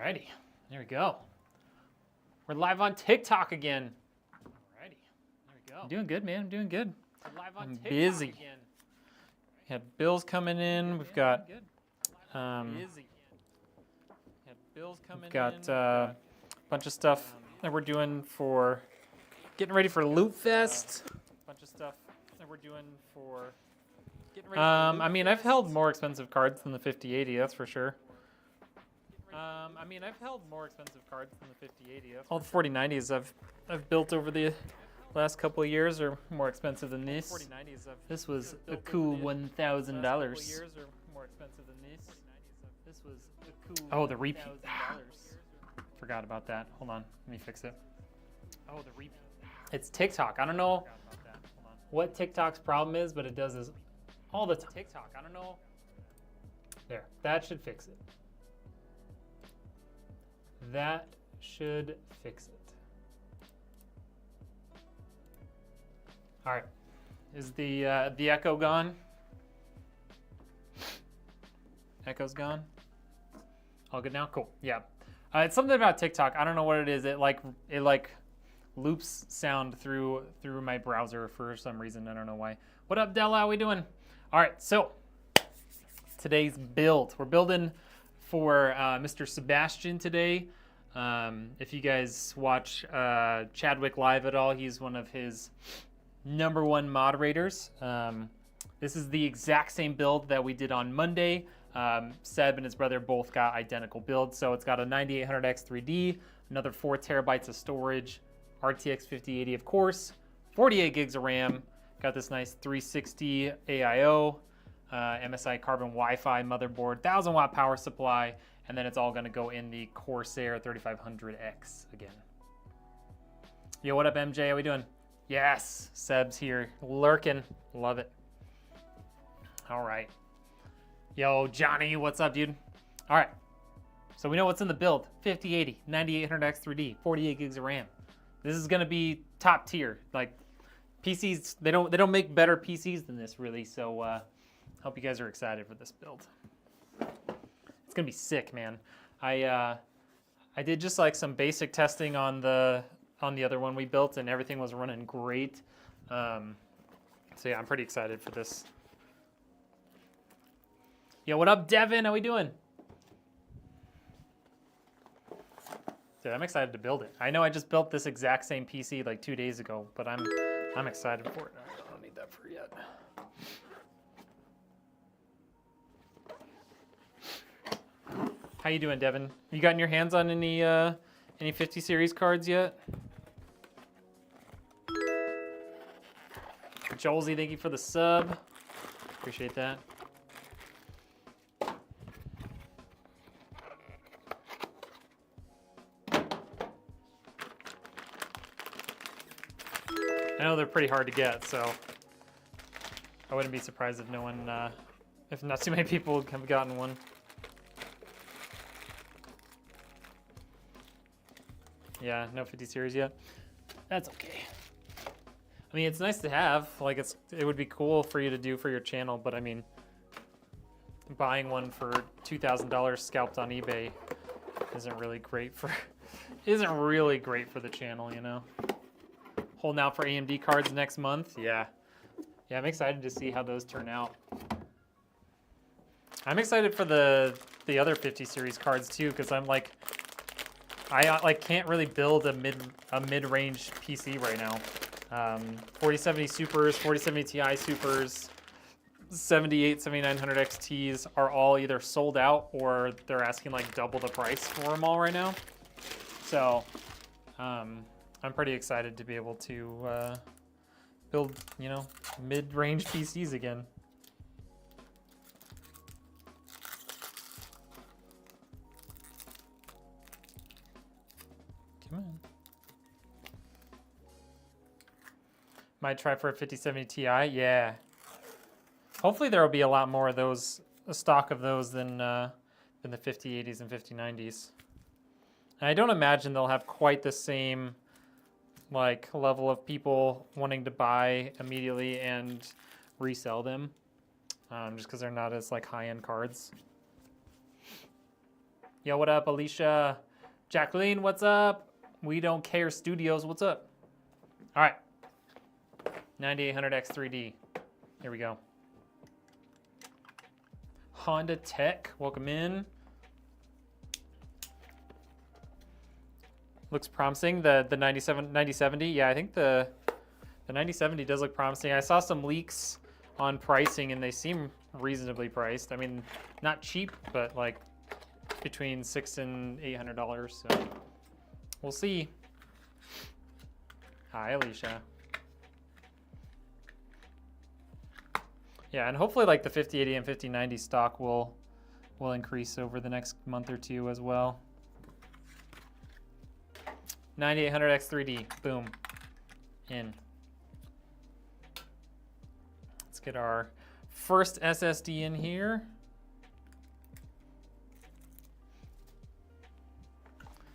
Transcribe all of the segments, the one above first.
Alrighty, there we go. We're live on TikTok again. Alrighty, there we go. I'm doing good, man. I'm doing good. We're live on TikTok busy. Again. We have bills coming in. We've got a bunch of stuff that we're doing for getting ready for Loot Fest. I mean, I've held more expensive cards than the 5080, that's for sure. All the 4090s I've built over the last couple of years are more expensive than this. This was a cool $1,000. Oh, the repeat. Forgot about that. Hold on, let me fix it. Oh, the repeat. It's TikTok. I don't know what TikTok's problem is, but it does this all the time. There, that should fix it. That should fix it. All right, is the echo gone? Echo's gone. All good now? Cool. Yeah. It's something about TikTok. I don't know what it is. It like loops sound through my browser for some reason. I don't know why. What up, Della? How we doing? All right. So today's build. We're building for Mr. Sebastian today. If you guys watch Chadwick live at all, he's one of his #1 moderators. This is the exact same build that we did on Monday. Seb and his brother both got identical builds. So it's got a 9800X 3D, another 4 terabytes of storage, RTX 5080 of course, 48 gigs of RAM, got this nice 360 AIO, MSI Carbon Wi-Fi motherboard, 1000 watt power supply, and then it's all gonna go in the Corsair 3500X again. Yo, what up MJ, how we doing? Yes, Seb's here, lurking, love it. All right. Yo, Johnny, what's up, dude? All right, so we know what's in the build. 5080, 9800X 3D, 48 gigs of RAM. This is gonna be top tier. Like PCs, they don't make better PCs than this really, so hope you guys are excited for this build. It's gonna be sick, man. I did just like some basic testing on the other one we built and everything was running great. So yeah, I'm pretty excited for this. Yo, what up, Devin? How we doing? Dude, I'm excited to build it. I know I just built this exact same PC like 2 days ago, but I'm excited for it. I don't need that for yet. How you doing, Devin? You gotten your hands on any 50 series cards yet? Jolsey, thank you for the sub. Appreciate that. I know they're pretty hard to get, so I wouldn't be surprised if no one, if not too many people have gotten one. Yeah, no 50 series yet. That's okay. I mean, it's nice to have. Like, it would be cool for you to do for your channel, but I mean, buying one for $2,000 scalped on eBay isn't really great for the channel, you know. Holding out for AMD cards next month. Yeah, I'm excited to see how those turn out. I'm excited for the other 50 series cards too, because I'm like, I can't really build a mid-range PC right now. 4070 Supers, 4070 Ti Supers, 78, 7900 XTs are all either sold out or they're asking like double the price for them all right now. So, I'm pretty excited to be able to build, you know, mid-range PCs again. Come on. Might try for a 5070 Ti, yeah. Hopefully there will be a lot more of those, a stock of those than the 5080s and 5090s. And I don't imagine they'll have quite the same like level of people wanting to buy immediately and resell them, just because they're not as like high-end cards. Yo, what up, Alicia? Jacqueline, what's up? We Don't Care Studios, what's up? All right. 9800X3D. Here we go. Honda Tech, welcome in. Looks promising. The 9070. Yeah, I think the 9070 does look promising. I saw some leaks on pricing and they seem reasonably priced. I mean, not cheap, but like between $600 and $800. So we'll see. Hi, Alicia. Yeah, and hopefully like the 5080 and 5090 stock will increase over the next month or two as well. 9800X3D, boom, in. Let's get our first SSD in here.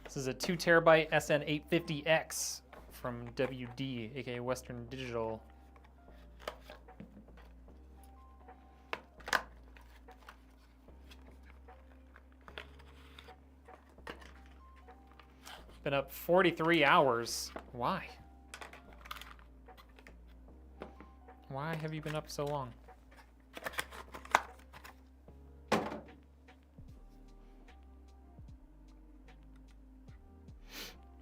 This is a 2 terabyte SN850X from WD, aka Western Digital. Been up 43 hours. Why? Why have you been up so long?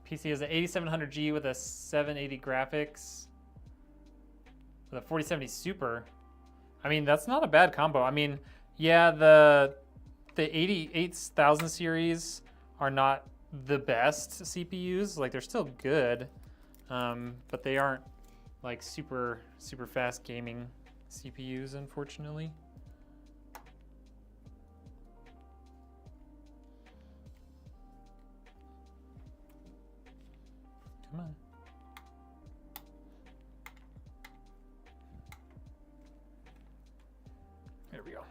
PC is an 8700G with a 780 graphics with a 4070 Super. I mean, that's not a bad combo. I mean, yeah, the 8000 series are not the best CPUs. Like, they're still good, but they aren't like super fast gaming CPUs, unfortunately. Come on. There we go.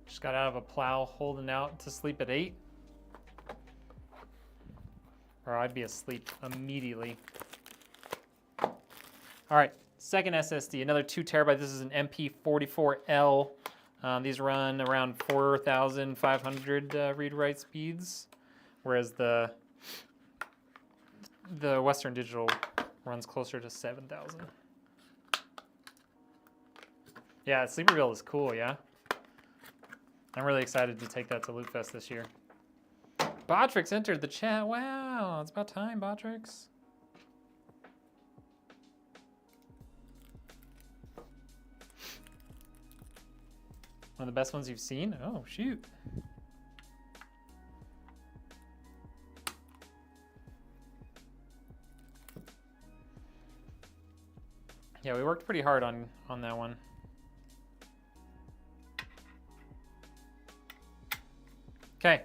Just got out of a plow, holding out to sleep at 8. Or I'd be asleep immediately. All right, second SSD, another 2 terabyte. This is an MP44L. These run around 4,500 read-write speeds, whereas the Western Digital runs closer to 7,000. Yeah, Sleeper Build is cool, yeah. I'm really excited to take that to Loot Fest this year. Botrix entered the chat. Wow, it's about time, Botrix. One of the best ones you've seen? Oh, shoot. Yeah, we worked pretty hard on that one. Okay,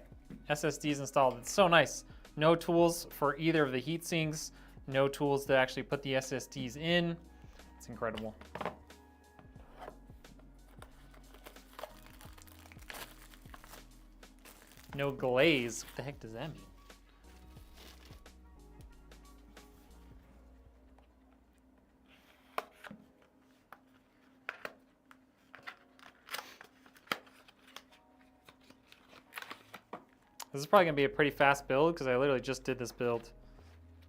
SSD's installed. It's so nice. No tools for either of the heat sinks. No tools to actually put the SSDs in. It's incredible. No glaze. What the heck does that mean? This is probably gonna be a pretty fast build because I literally just did this build.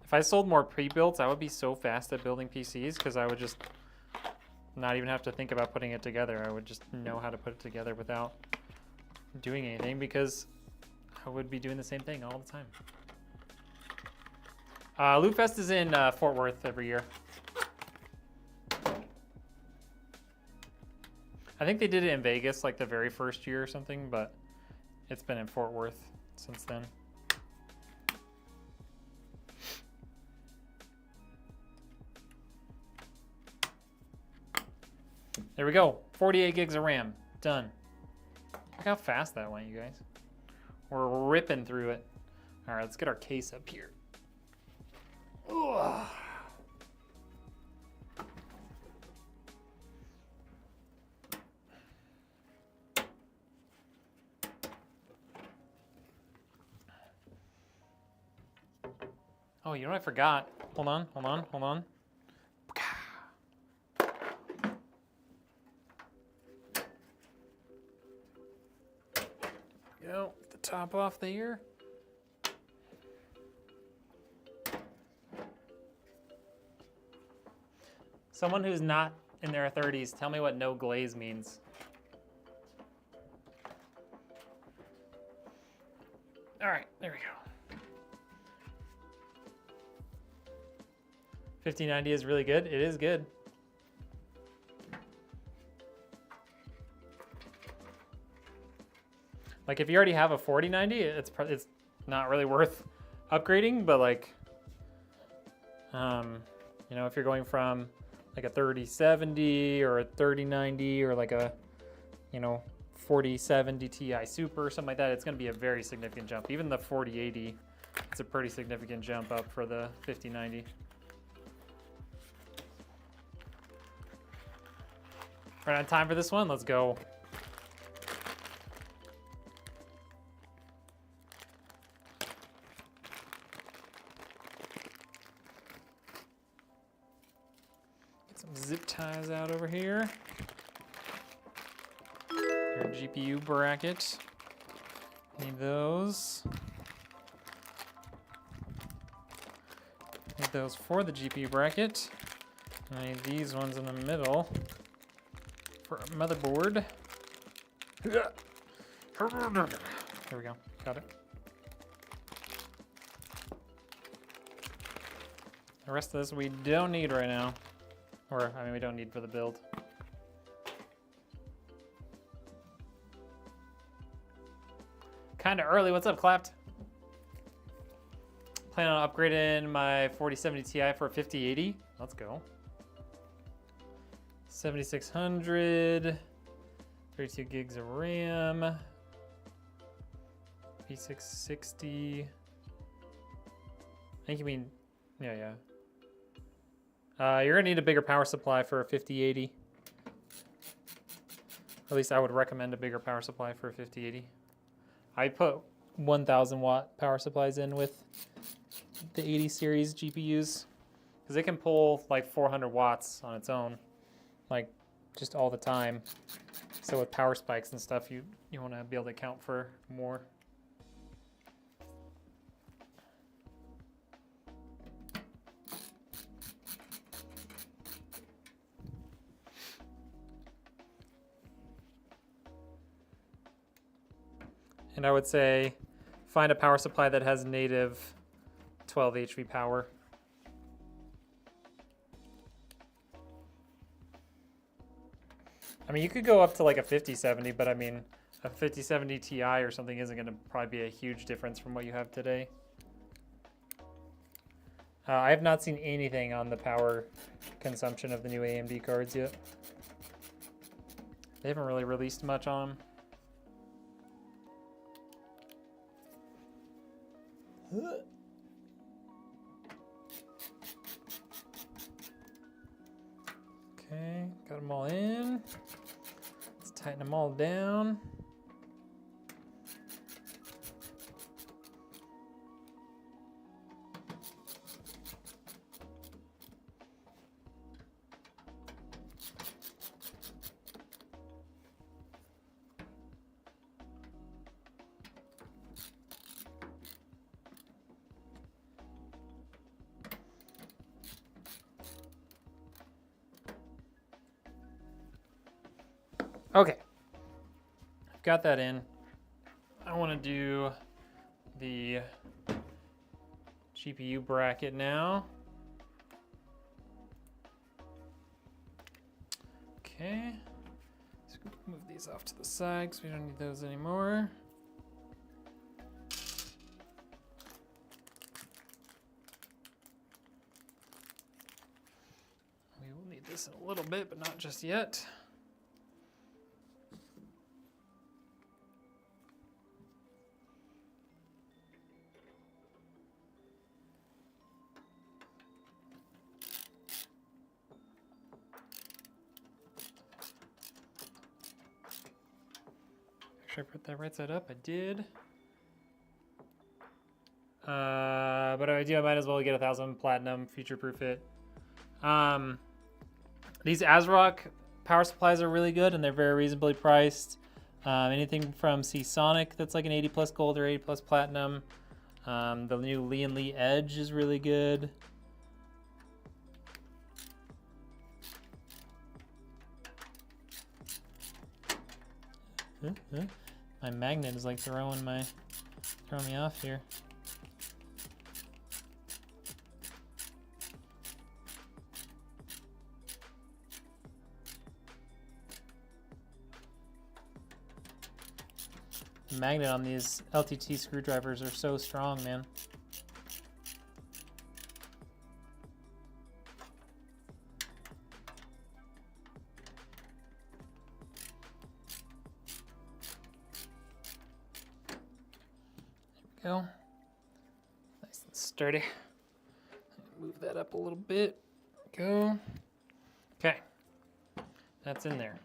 If I sold more pre-builds, I would be so fast at building PCs because I would just not even have to think about putting it together. I would just know how to put it together without doing anything because I would be doing the same thing all the time. Loot Fest is in Fort Worth every year. I think they did it in Vegas like the very first year or something, but it's been in Fort Worth since then. There we go. 48 gigs of RAM. Done. Look how fast that went, you guys. We're ripping through it. All right, let's get our case up here. Ugh. Oh, you know what I forgot? Hold on. we go. Get the top off there. Someone who's not in their 30s, tell me what no glaze means. All right, there we go. 5090 is really good. It is good. Like if you already have a 4090, it's not really worth upgrading, but like, you know, if you're going from like a 3070 or a 3090 or like a, you know, 4070 Ti Super or something like that, it's going to be a very significant jump. Even the 4080, it's a pretty significant jump up for the 5090. Right on time for this one. Let's go. Get some zip ties out over here. Your GPU bracket. Need those. Need those for the GPU bracket. I need these ones in the middle for a motherboard. There we go. Got it. The rest of this we don't need right now. Or, I mean, we don't need for the build. Kinda early. What's up, Clapped? Plan on upgrading my 4070 Ti for a 5080. Let's go. 7600, 32 gigs of RAM, P660. I think you mean, yeah. You're gonna need a bigger power supply for a 5080. At least I would recommend a bigger power supply for a 5080. I put 1000 watt power supplies in with the 80 series GPUs because it can pull like 400 watts on its own, like just all the time. So with power spikes and stuff, you want to be able to account for more. And I would say find a power supply that has native 12 HP power. I mean, you could go up to like a 5070, but I mean, a 5070 Ti or something isn't going to probably be a huge difference from what you have today. I have not seen anything on the power consumption of the new AMD cards yet. They haven't really released much on them. Okay, got them all in. Let's tighten them all down. Okay, I've got that in. I want to do the GPU bracket now. Okay, let's move these off to the side because we don't need those anymore. We will need this in a little bit, but not just yet. Should I put that right side up? I did. But I might as well get 1000 platinum, future-proof it. These ASRock power supplies are really good and they're very reasonably priced. Anything from Seasonic that's like an 80 plus gold or 80 plus platinum. The new Lee & Lee Edge is really good. My magnet is like throwing me off here. The magnet on these LTT screwdrivers are so strong, man. There we go. Nice and sturdy. Move that up a little bit. Go. Okay. That's in there.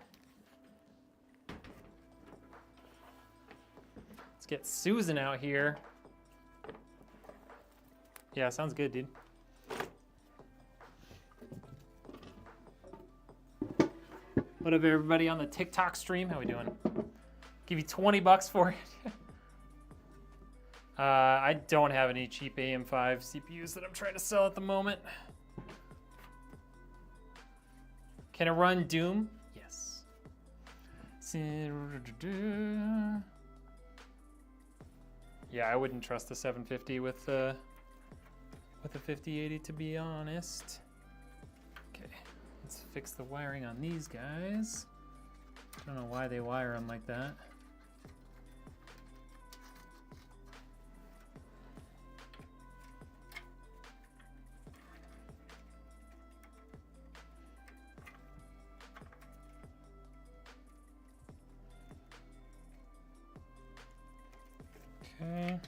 Get Susan out here. Yeah, sounds good, dude. What up, everybody on the TikTok stream? How we doing? Give you 20 bucks for it. I don't have any cheap AM5 CPUs that I'm trying to sell at the moment. Can it run Doom? Yes. Yeah, I wouldn't trust the 750 with a 5080, to be honest. Okay, let's fix the wiring on these guys. I don't know why they wire them like that. Okay.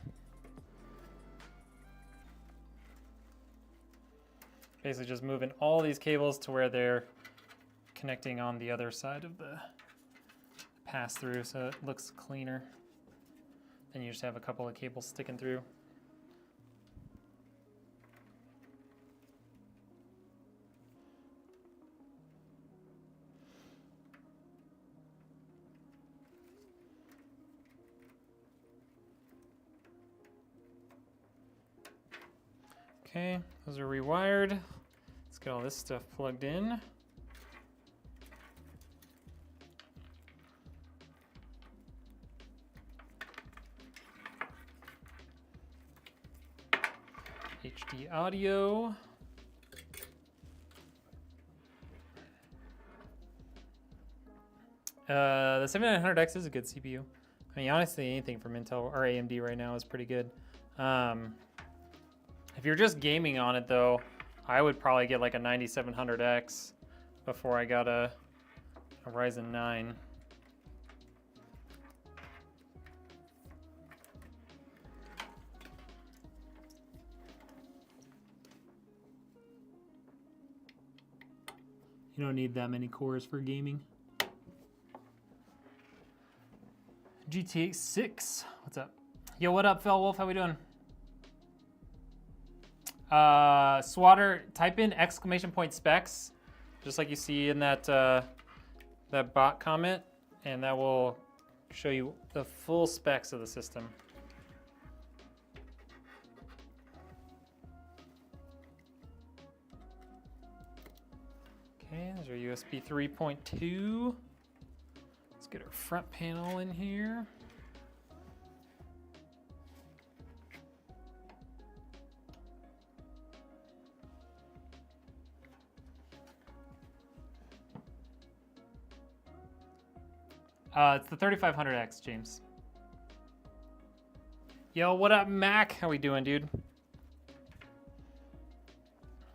Basically just moving all these cables to where they're connecting on the other side of the pass-through so it looks cleaner. Then you just have a couple of cables sticking through. Okay, those are rewired. Let's get all this stuff plugged in. HD audio. The 7900X is a good CPU. I mean, honestly, anything from Intel or AMD right now is pretty good. If you're just gaming on it, though, I would probably get like a 9700X before I got a Ryzen 9. You don't need that many cores for gaming. GTA 6, what's up? Yo, what up, Fel Wolf? How we doing? Swatter, type in !specs, just like you see in that that bot comment, and that will show you the full specs of the system. Okay, there's our USB 3.2. Let's get our front panel in here. It's the 3500X, James. Yo, what up, Mac? How we doing, dude?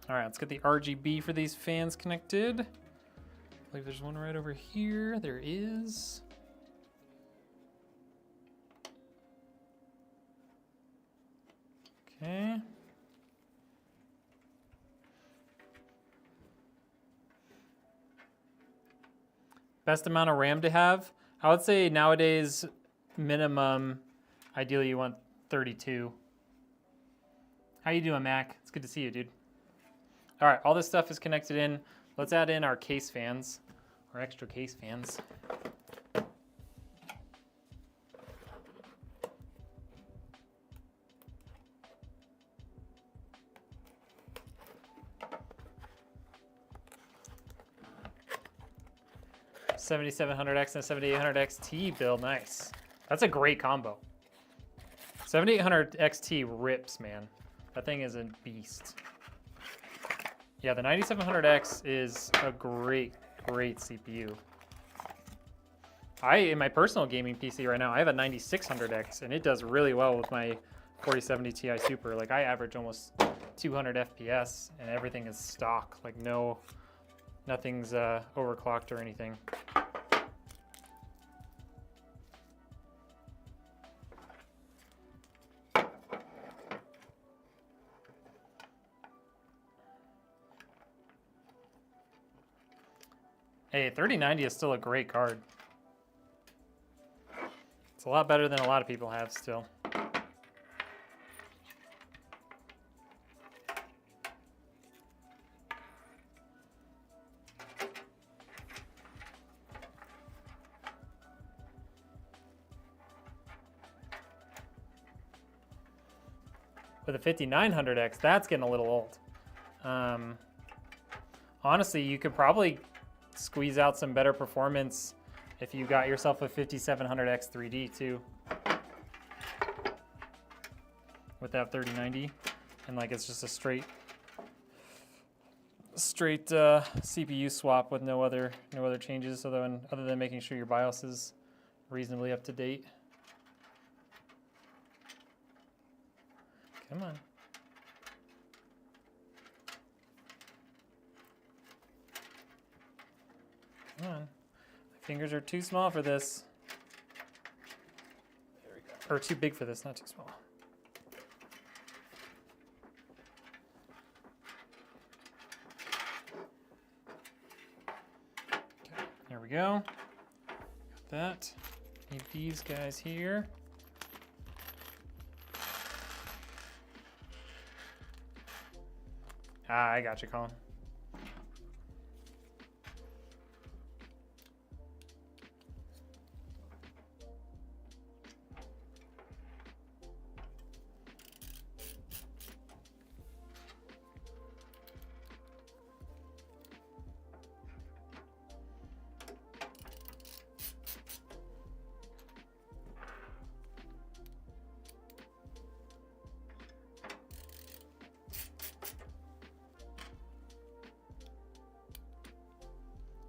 All right, let's get the RGB for these fans connected. I believe there's one right over here. There is. Okay. Best amount of RAM to have? I would say nowadays, minimum, ideally you want 32. How you doing, Mac? It's good to see you, dude. All right, all this stuff is connected in. Let's add in our case fans, our extra case fans. 7700X and 7800 XT build. Nice. That's a great combo. 7800 XT rips, man. That thing is a beast. Yeah, the 9700X is a great CPU. In my personal gaming PC right now, I have a 9600X, and it does really well with my 4070 Ti Super. Like, I average almost 200 FPS, and everything is stock. Like, nothing's overclocked or anything. Hey, 3090 is still a great card. It's a lot better than a lot of people have still. With a 5900X, that's getting a little old. Honestly, you could probably squeeze out some better performance if you got yourself a 5700X 3D too. With that 3090, and like it's just a straight CPU swap with no other changes other than making sure your BIOS is reasonably up to date. Come on. Come on. My fingers are too small for this. There we go. Or too big for this, not too small. Okay, there we go. Got that. Need these guys here. Ah, I got you, Colin.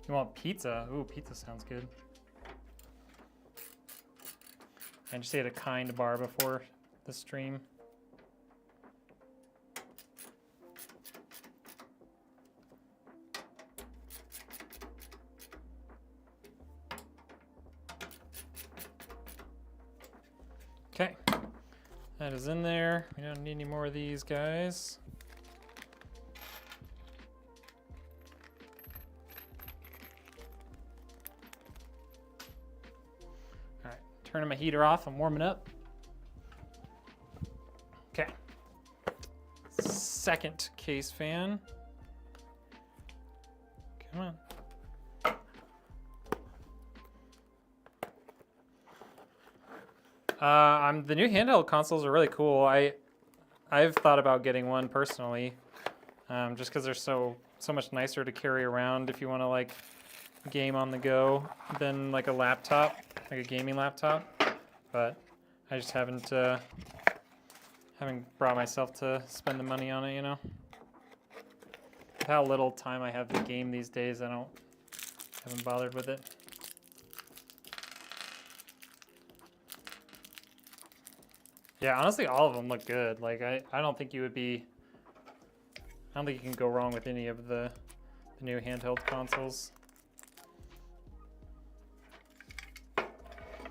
You want pizza? Ooh, pizza sounds good. I just ate a Kind bar before the stream. Okay, that is in there. We don't need any more of these guys. Turning my heater off, I'm warming up. Okay. Second case fan. Come on. The new handheld consoles are really cool. I've thought about getting one personally, just because they're so much nicer to carry around if you want to like game on the go than like a laptop, like a gaming laptop. But I just haven't brought myself to spend the money on it, you know. With how little time I have to game these days, I haven't bothered with it. Yeah, honestly, all of them look good. Like I don't think you can go wrong with any of the new handheld consoles.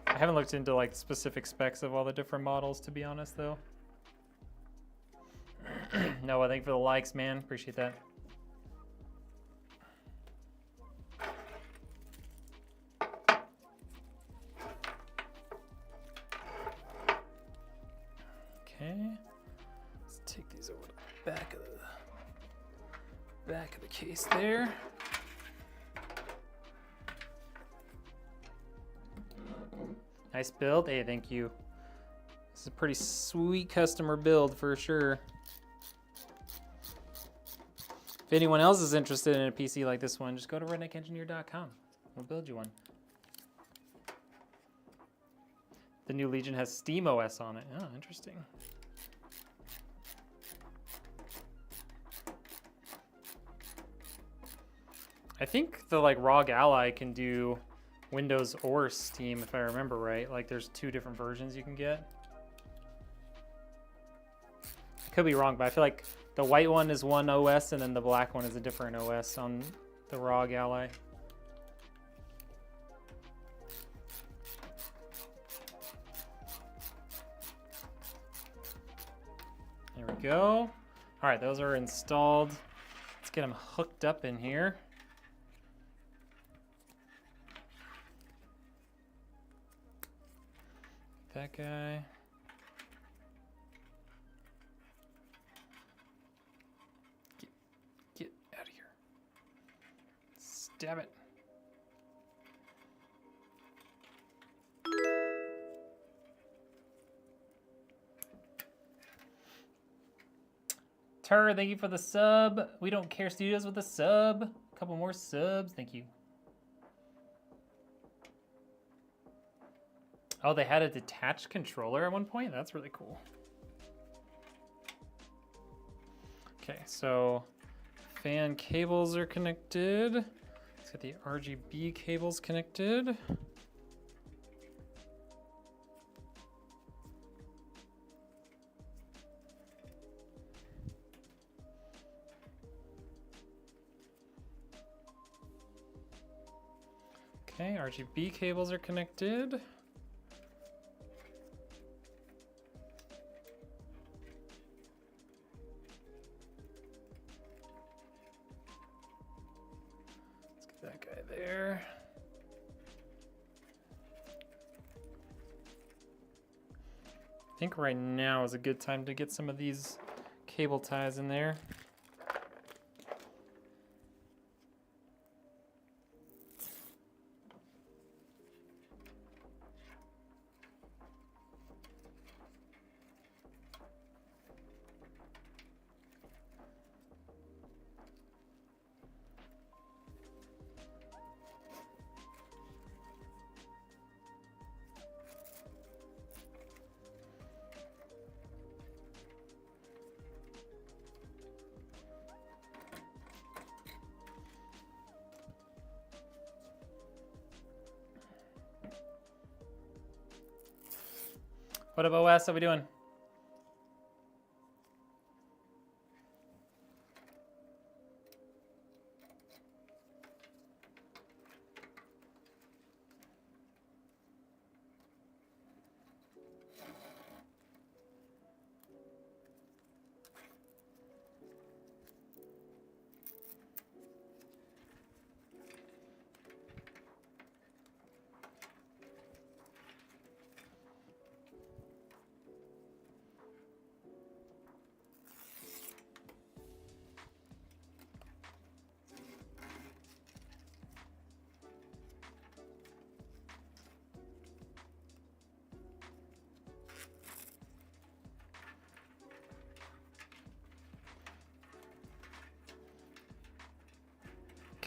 I haven't looked into like specific specs of all the different models, to be honest, though. No, I think for the likes, man. Appreciate that. Okay, let's take these over to the back of the case there. Nice build. Hey, thank you. This is a pretty sweet customer build for sure. If anyone else is interested in a PC like this one, just go to redneckengineer.com. We'll build you one. The new Legion has Steam OS on it. Oh, interesting. I think the like ROG Ally can do Windows or Steam, if I remember right. Like there's 2 different versions you can get. I could be wrong, but I feel like the white one is one OS and then the black one is a different OS on the ROG Ally. There we go. All right, those are installed. Let's get them hooked up in here. That guy. Get out of here. Stab it. Tur, thank you for the sub. We Don't Care Studios with the sub. A couple more subs. Thank you. Oh, they had a detached controller at one point? That's really cool. Okay, so fan cables are connected. Let's get the RGB cables connected. Okay, RGB cables are connected. That guy there. I think right now is a good time to get some of these cable ties in there. What up, OS? How we doing?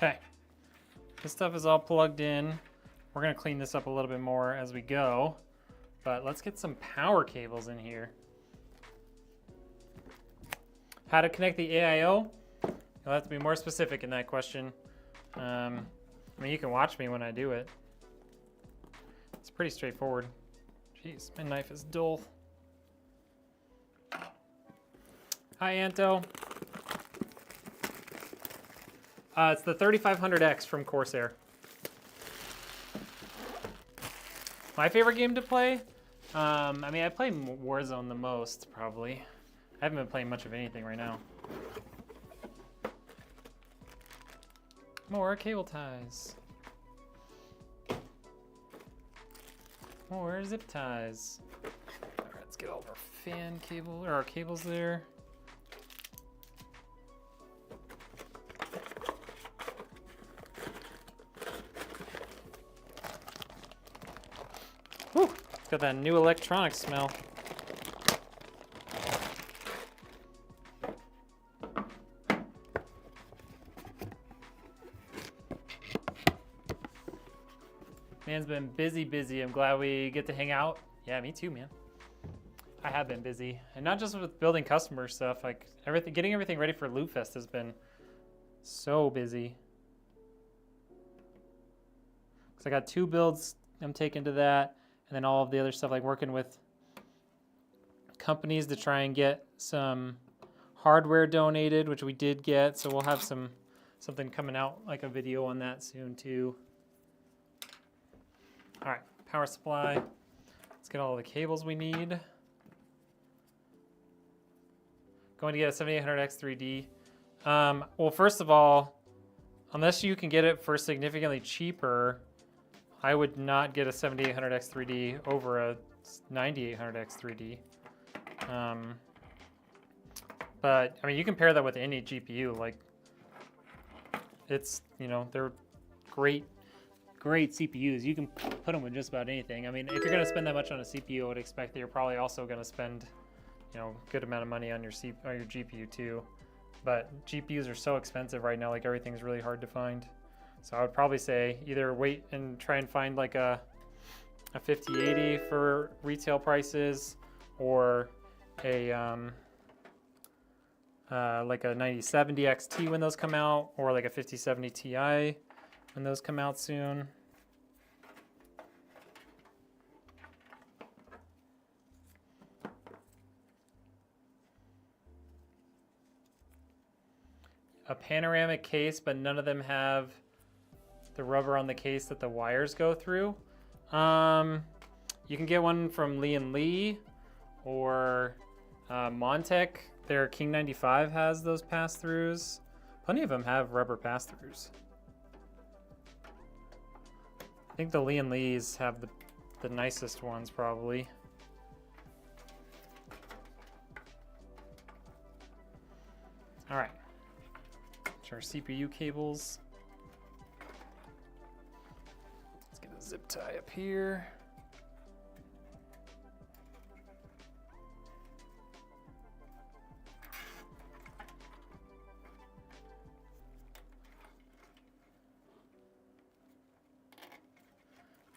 Okay, this stuff is all plugged in. We're gonna clean this up a little bit more as we go, but let's get some power cables in here. How to connect the AIO? You'll have to be more specific in that question. I mean, you can watch me when I do it. It's pretty straightforward. Jeez, my knife is dull. Hi, Anto. It's the 3500X from Corsair. My favorite game to play? I mean, I play Warzone the most, probably. I haven't been playing much of anything right now. More cable ties. More zip ties. All right, let's get all of our fan cable, or our cables there. Whew, it's got that new electronic smell. Man's been busy. I'm glad we get to hang out. Yeah, me too, man. I have been busy, and not just with building customer stuff. Like getting everything ready for Loot Fest has been so busy. So I got 2 builds I'm taking to that, and then all of the other stuff, like working with companies to try and get some hardware donated, which we did get. So we'll have something coming out, like a video on that soon too. All right, power supply. Let's get all the cables we need. Going to get a 7800X 3D. Well, first of all, unless you can get it for significantly cheaper, I would not get a 7800X 3D over a 9800X 3D. But I mean, you can pair that with any GPU. Like, it's, you know, they're great CPUs. You can put them with just about anything. I mean, if you're gonna spend that much on a CPU, I would expect that you're probably also gonna spend, you know, a good amount of money on your GPU too. But GPUs are so expensive right now, like everything's really hard to find. So I would probably say either wait and try and find like a 5080 for retail prices, or a like a 9070 XT when those come out, or like a 5070 Ti when those come out soon. A panoramic case, but none of them have the rubber on the case that the wires go through. You can get one from Lee & Lee or Montech. Their King 95 has those pass-throughs. Plenty of them have rubber pass-throughs. I think the Lee & Lees have the nicest ones probably. All right. Our CPU cables. Let's get a zip tie up here.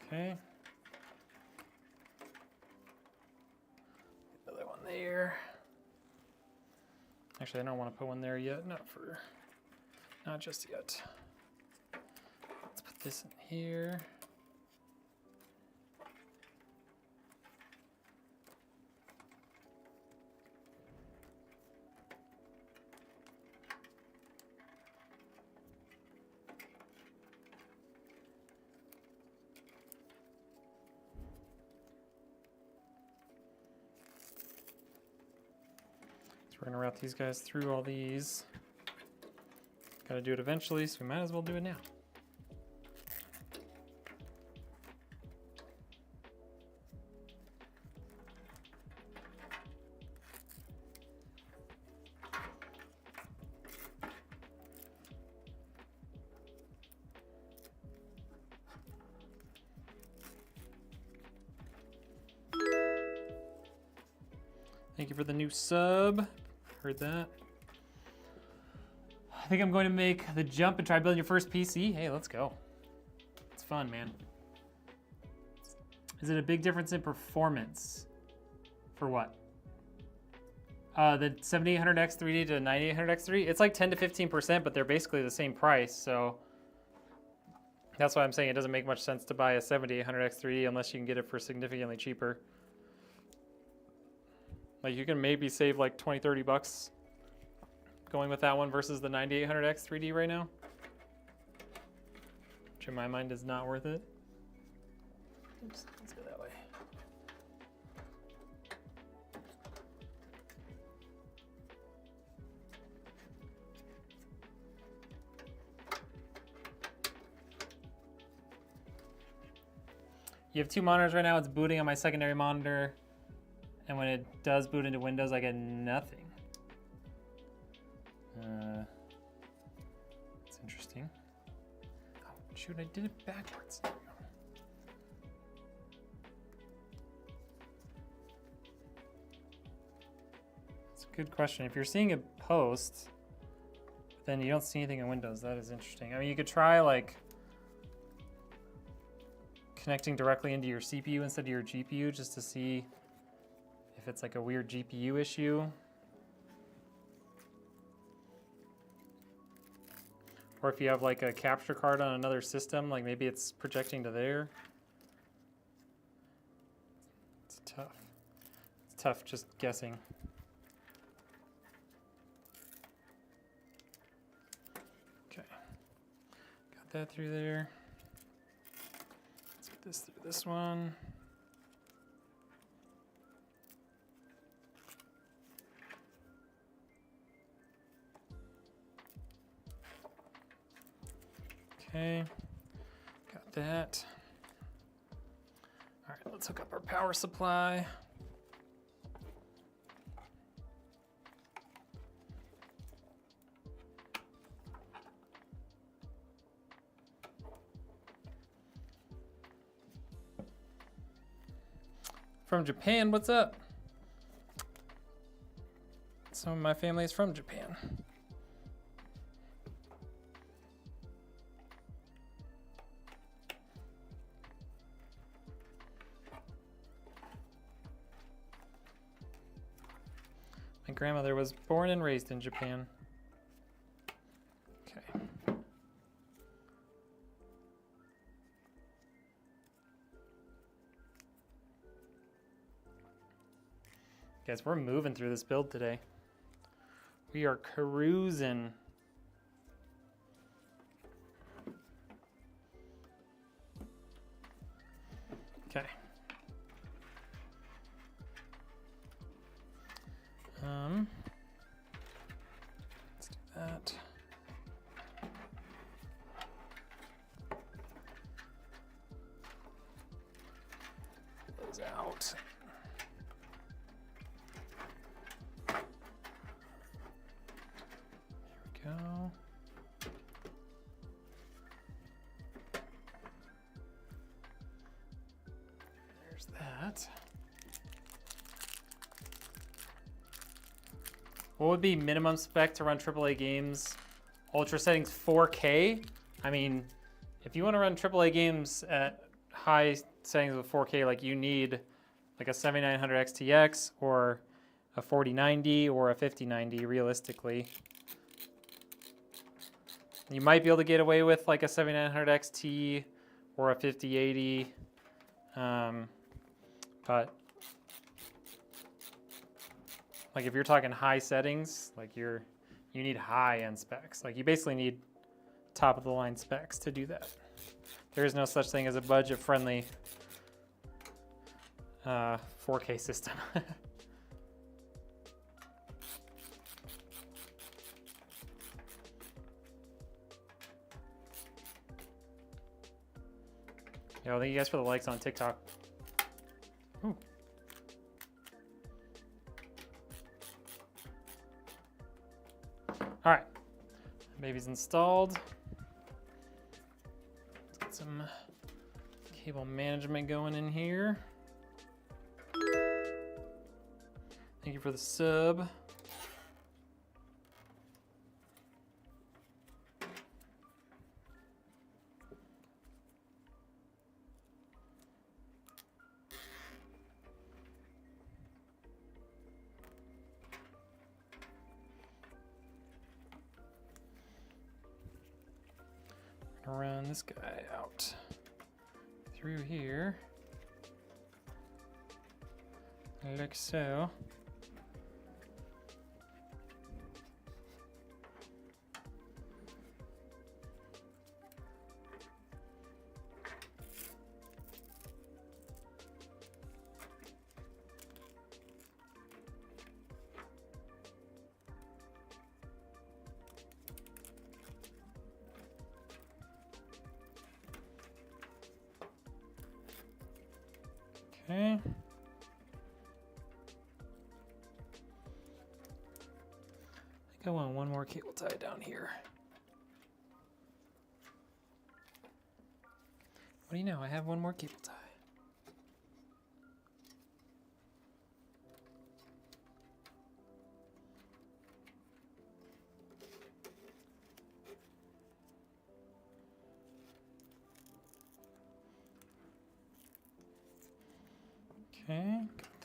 Okay. Another one there. Actually, I don't want to put one there yet. Not just yet. Let's put this in here. So we're gonna route these guys through all these. Got to do it eventually, so we might as well do it now. Thank you for the new sub. Heard that. I think I'm going to make the jump and try building your first PC. Hey, let's go. It's fun, man. Is it a big difference in performance? For what? The 7800X 3D to 9800X 3D? It's like 10 to 15%, but they're basically the same price, so that's why I'm saying it doesn't make much sense to buy a 7800X 3D unless you can get it for significantly cheaper. Like, you can maybe save like 20, 30 bucks going with that one versus the 9800X 3D right now, which in my mind is not worth it. Oops, let's go that way. You have 2 monitors right now. It's booting on my secondary monitor, and when it does boot into Windows, I get nothing. That's interesting. Oh, shoot, I did it backwards. There we go. That's a good question. If you're seeing a post, then you don't see anything in Windows, that is interesting. I mean, you could try like connecting directly into your CPU instead of your GPU just to see if it's like a weird GPU issue. Or if you have like a capture card on another system, like maybe it's projecting to there. It's tough. It's tough just guessing. Okay. Got that through there. Let's get this through this one. Okay, got that. All right, let's hook up our power supply. From Japan, what's up? Some of my family is from Japan. My grandmother was born and raised in Japan. Okay. Guys, we're moving through this build today. We are cruising. Okay. Let's do that. Pull those out. Here we go. There's that. What would be minimum spec to run AAA games? Ultra settings 4K? I mean, if you want to run AAA games at high settings with 4K, like you need like a 7900 XTX or a 4090 or a 5090 realistically. You might be able to get away with like a 7900 XT or a 5080, but like if you're talking high settings, like you need high-end specs. Like you basically need top-of-the-line specs to do that. There is no such thing as a budget-friendly 4K system. Yo, thank you guys for the likes on TikTok. Ooh. All right, baby's installed. Let's get some cable management going in here. Thank you for the sub. Run this guy out through here, like so. Okay. I think I want one more cable tie down here. What do you know? I have one more cable tie.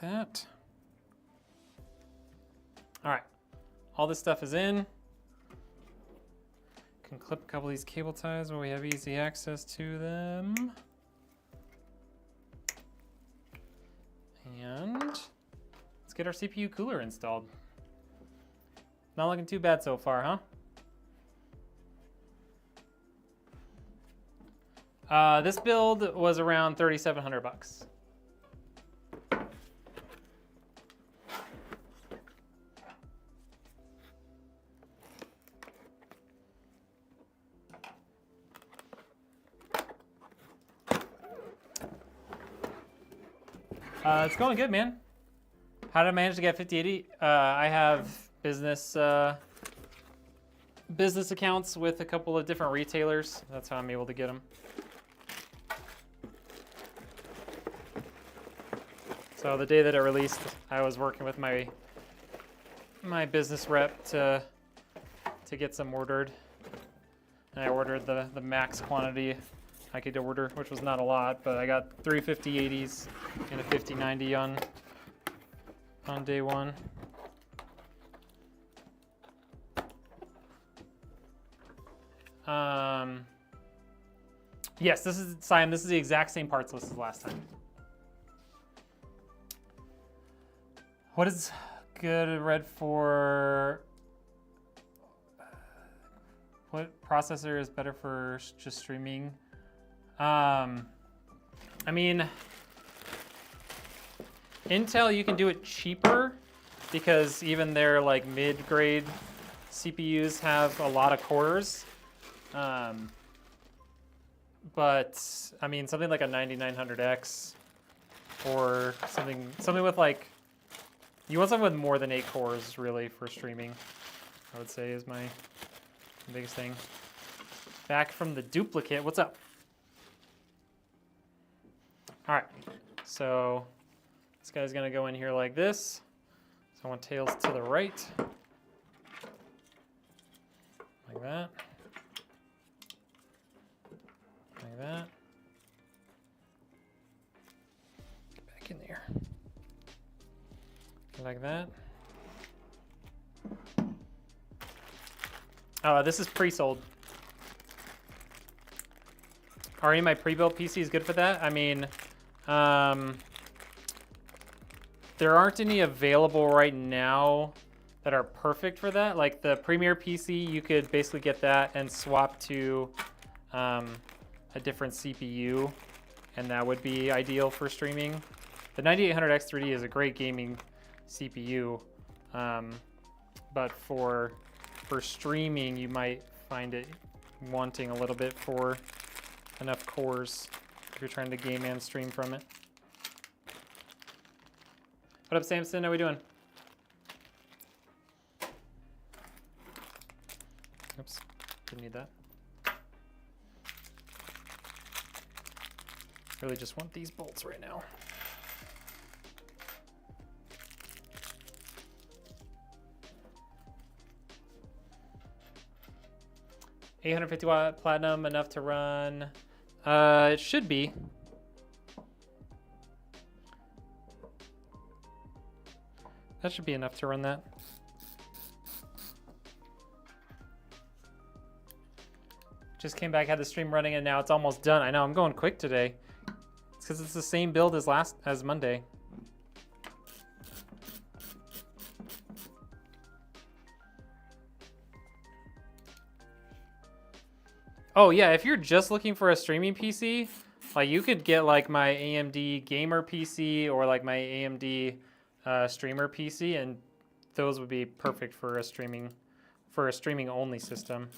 that. All right, all this stuff is in. Can clip a couple of these cable ties where we have easy access to them. And let's get our CPU cooler installed. Not looking too bad so far, huh? This build was around 3,700 bucks. It's going good, man. How did I manage to get 5080? I have business accounts with a couple of different retailers. That's how I'm able to get them. So the day that it released, I was working with my business rep to get some ordered. And I ordered the max quantity I could order, which was not a lot, but I got 3 5080s and a 5090 on day one. Yes, this is Simon. This is the exact same parts list as last time. What is good read for? What processor is better for just streaming? I mean, Intel, you can do it cheaper because even their like mid-grade CPUs have a lot of cores. But I mean, something like a 9900X or something with like, you want something with more than 8 cores really for streaming, I would say is my biggest thing. Back from the duplicate, what's up? All right, so this guy's gonna go in here like this. So I want tails to the right, like that, like that. Get back in there, like that. This is pre-sold. Already my pre-built PC is good for that. I mean, there aren't any available right now that are perfect for that. Like the Premier PC, you could basically get that and swap to a different CPU, and that would be ideal for streaming. The 9800X 3D is a great gaming CPU, but for streaming, you might find it wanting a little bit for enough cores if you're trying to game and stream from it. What up, Samson? How we doing? Oops, didn't need that. Really just want these bolts right now. $850 platinum, enough to run. It should be. That should be enough to run that. Just came back, had the stream running, and now it's almost done. I know, I'm going quick today. It's because it's the same build as Monday. Oh yeah, if you're just looking for a streaming PC, like you could get like my AMD gamer PC or like my AMD streamer PC, and those would be perfect for a streaming only system.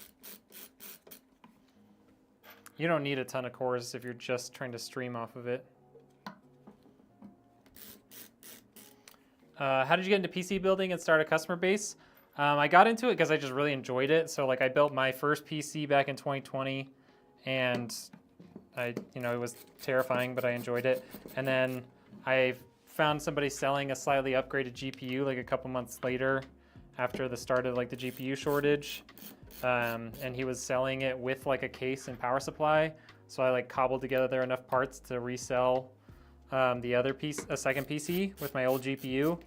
You don't need a ton of cores if you're just trying to stream off of it. How did you get into PC building and start a customer base? I got into it because I just really enjoyed it. So like I built my first PC back in 2020, and it was terrifying, but I enjoyed it. And then I found somebody selling a slightly upgraded GPU like a couple months later after the start of like the GPU shortage. And he was selling it with like a case and power supply. So I like cobbled together enough parts to resell the other piece, a second PC with my old GPU.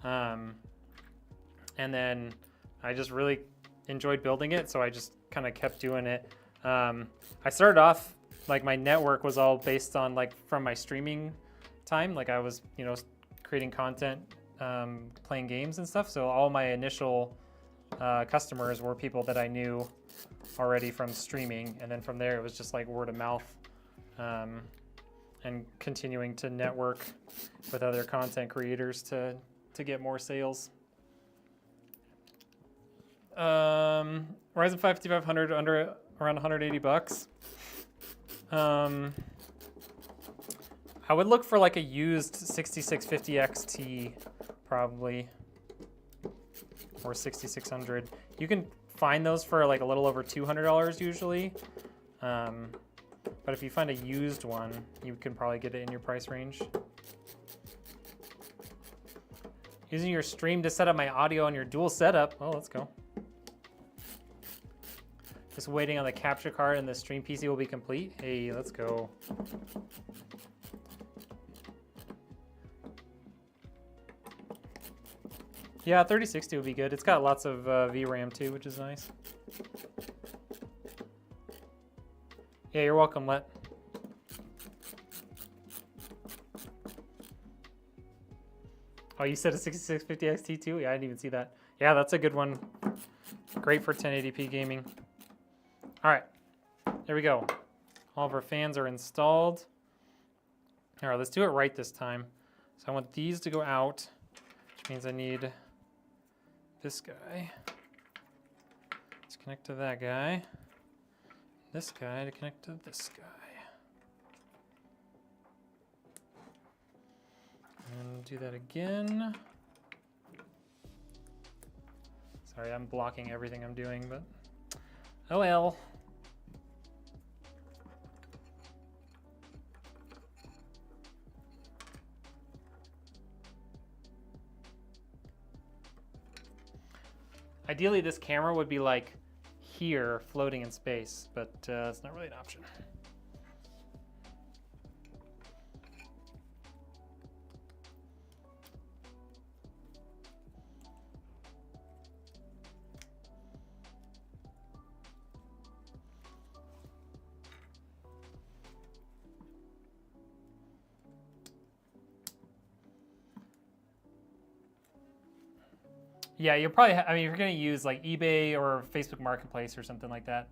And then I just really enjoyed building it, so I just kind of kept doing it. I started off, like my network was all based on like from my streaming time. Like I was, you know, creating content, playing games and stuff. So all my initial customers were people that I knew already from streaming. And then from there, it was just like word of mouth and continuing to network with other content creators to get more sales. Ryzen 5 5500 under around 180 bucks. I would look for like a used 6650 XT probably, or 6600. You can find those for like a little over $200 usually. But if you find a used one, you can probably get it in your price range. Using your stream to set up my audio on your dual setup. Oh, let's go. Just waiting on the capture card and the stream PC will be complete. Hey, let's go. Yeah, 3060 would be good. It's got lots of VRAM too, which is nice. Yeah, you're welcome, Let. Oh, you said a 6650 XT too? Yeah, I didn't even see that. Yeah, that's a good one. Great for 1080p gaming. All right, there we go. All of our fans are installed. All right, let's do it right this time. So I want these to go out, which means I need this guy to connect to that guy. This guy to connect to this guy. And do that again. Sorry, I'm blocking everything I'm doing, but oh well. Ideally, this camera would be like here, floating in space, but it's not really an option. Yeah, you'll probably, I mean, you're going to use like eBay or Facebook Marketplace or something like that.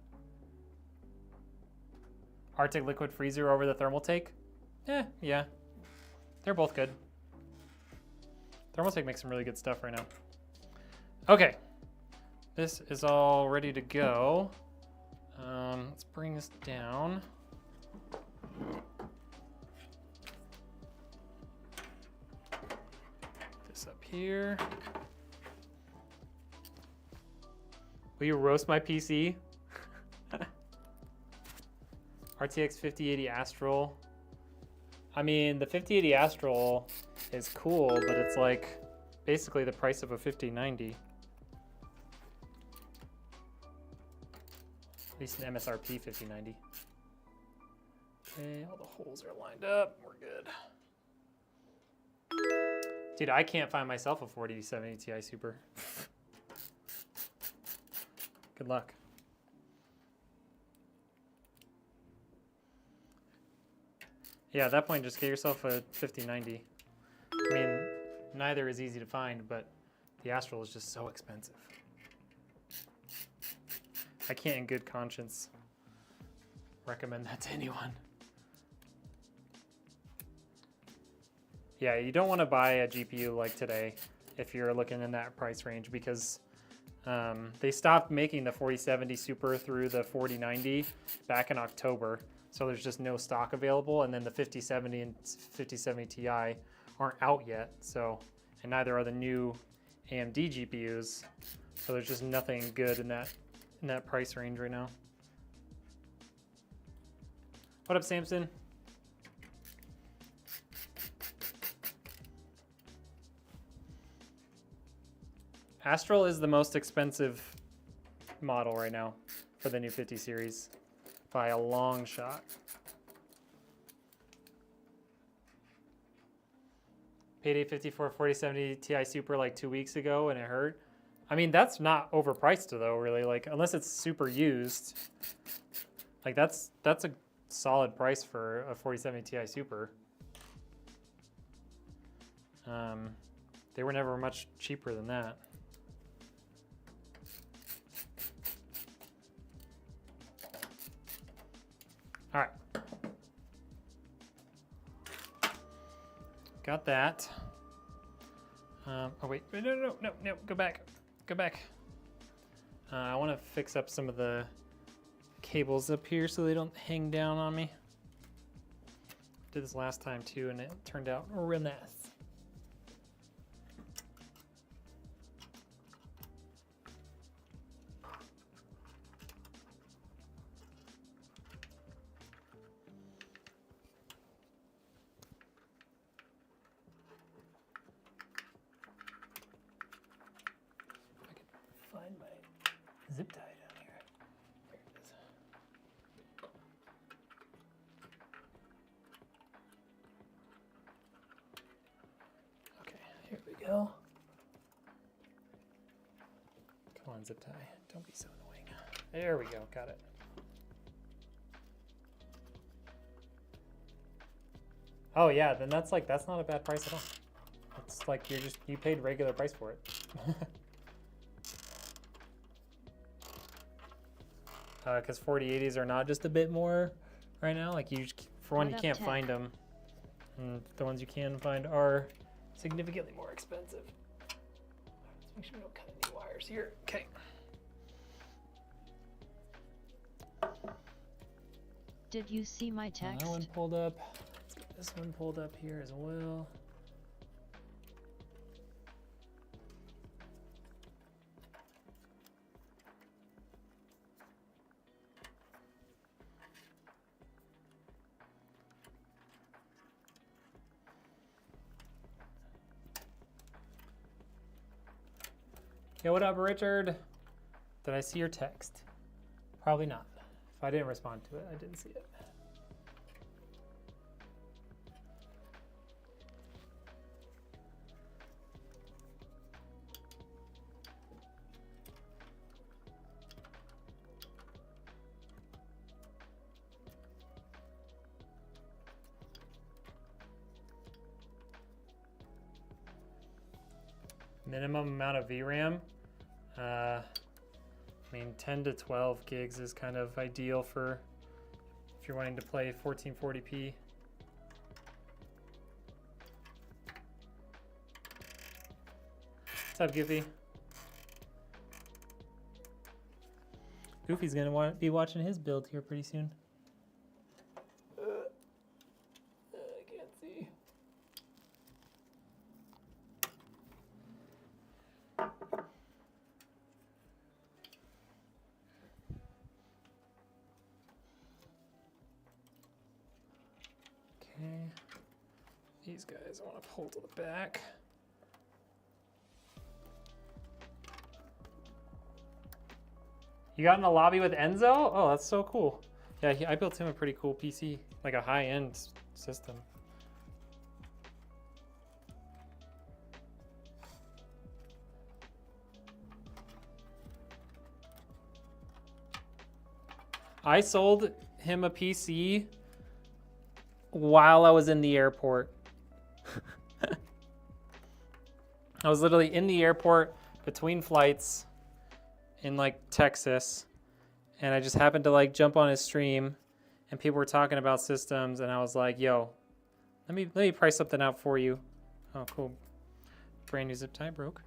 Arctic Liquid Freezer over the Thermaltake? Yeah. They're both good. Thermaltake makes some really good stuff right now. Okay. This is all ready to go. Let's bring this down. This up here. Will you roast my PC? RTX 5080 Astral. I mean, the 5080 Astral is cool, but it's like basically the price of a 5090. At least an MSRP 5090. Okay, all the holes are lined up. We're good. Dude, I can't find myself a 4070 Ti Super. Good luck. Yeah, at that point, just get yourself a 5090. I mean, neither is easy to find, but the Astral is just so expensive. I can't in good conscience recommend that to anyone. Yeah, you don't want to buy a GPU like today if you're looking in that price range, because they stopped making the 4070 Super through the 4090 back in October, so there's just no stock available, and then the 5070 and 5070 Ti aren't out yet, so, and neither are the new AMD GPUs, so there's just nothing good in that price range right now. What up, Samson? Astral is the most expensive model right now for the new 50 series by a long shot. Paid $854 4070 Ti Super like 2 weeks ago and it hurt. I mean, that's not overpriced though, really. Like, unless it's super used. Like, that's a solid price for a 4070 Ti Super. They were never much cheaper than that. All right. Got that. Oh wait, no, go back. I want to fix up some of the cables up here so they don't hang down on me. Did this last time too and it turned out real nice. Zip tie down here. There it is. Okay, here we go. Come on, zip tie. Don't be so annoying. There we go. Got it. Oh yeah, then that's not a bad price at all. It's like you paid regular price for it. Because 4080s are not just a bit more right now. Like for one, you can't find them. And the ones you can find are significantly more expensive. Let's make sure we don't cut any wires here. Okay. Did you see my text? That one pulled up. Let's get this one pulled up here as well. Yo, what up, Richard? Did I see your text? Probably not. If I didn't respond to it, I didn't see it. Minimum amount of VRAM. I mean, 10 to 12 gigs is kind of ideal for if you're wanting to play 1440p. What's up, Goofy? Goofy's gonna be watching his build here pretty soon. I can't see. Okay, these guys I want to pull to the back. You got in a lobby with Enzo? Oh, that's so cool. Yeah, I built him a pretty cool PC, like a high-end system. I sold him a PC while I was in the airport. I was literally in the airport between flights in like Texas, and I just happened to like jump on his stream and people were talking about systems and I was like, yo, let me price something out for you. Oh, cool. Brand new zip tie broke.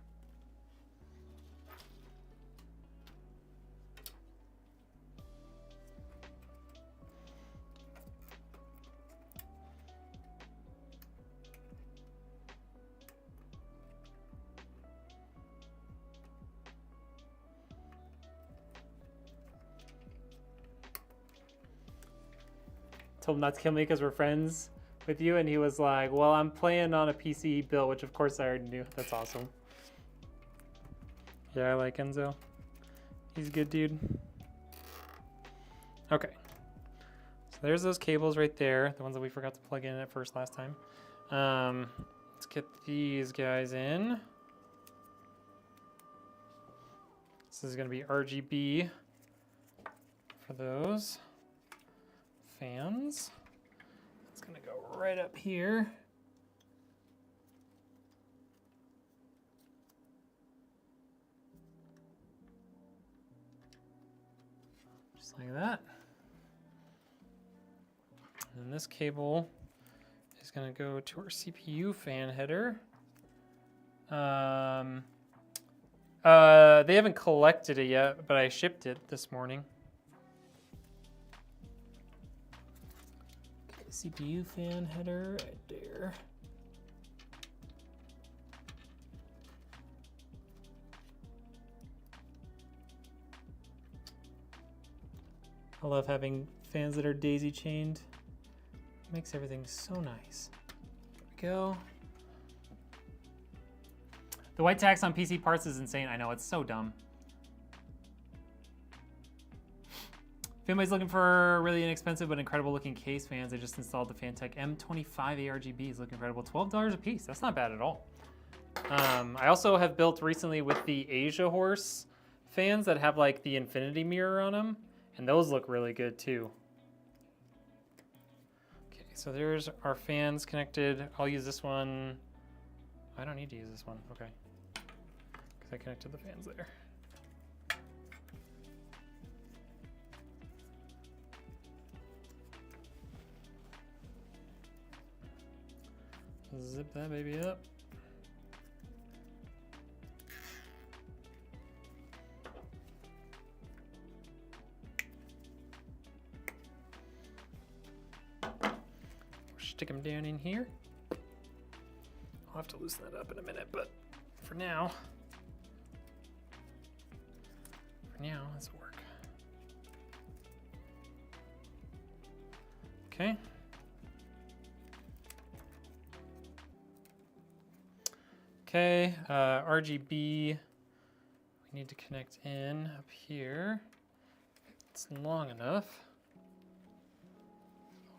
Told him not to kill me because we're friends with you, and he was like, well, I'm playing on a PC build, which of course I already knew. That's awesome. Yeah, I like Enzo. He's a good dude. Okay. So there's those cables right there, the ones that we forgot to plug in at first last time. Let's get these guys in. This is going to be RGB for those fans. It's going to go right up here. Just like that. And this cable is going to go to our CPU fan header. They haven't collected it yet, but I shipped it this morning. Okay, CPU fan header right there. I love having fans that are daisy chained. Makes everything so nice. There we go. The white tax on PC parts is insane. I know, it's so dumb. If anybody's looking for really inexpensive but incredible looking case fans, I just installed the Fantech M25 ARGBs. Look incredible. $12 a piece. That's not bad at all. I also have built recently with the Asia Horse fans that have like the infinity mirror on them, and those look really good too. Okay, so there's our fans connected. I'll use this one. I don't need to use this one. Okay. Because I connected the fans there. Zip that baby up. Stick them down in here. I'll have to loosen that up in a minute, but for now, this will work. Okay. Okay, RGB, we need to connect in up here. It's long enough.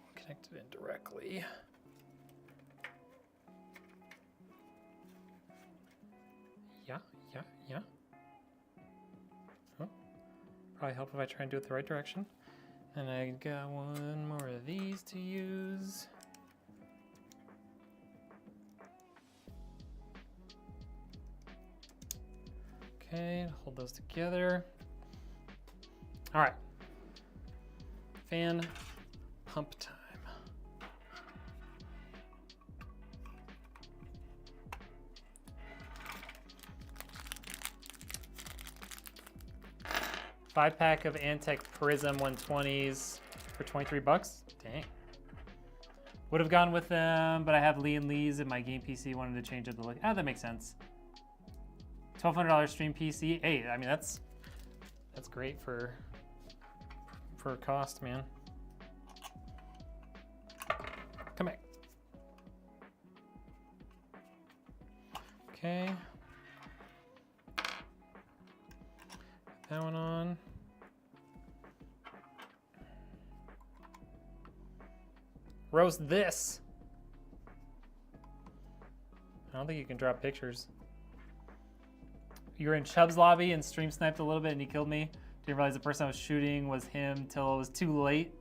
I'll connect it in directly. Yeah. Oh, probably help if I try and do it the right direction. And I got one more of these to use. Okay, hold those together. All right. Fan pump time. Five-pack of Antec Prism 120s for 23 bucks. Dang. Would have gone with them, but I have Lee and Lee's in my game PC. Wanted to change it to look. Ah, that makes sense. $1,200 stream PC. Hey, I mean that's great for cost, man. Come here. Okay. That one on. Roast this. I don't think you can drop pictures. You were in Chubb's lobby and stream sniped a little bit and he killed me. Didn't realize the person I was shooting was him till it was too late.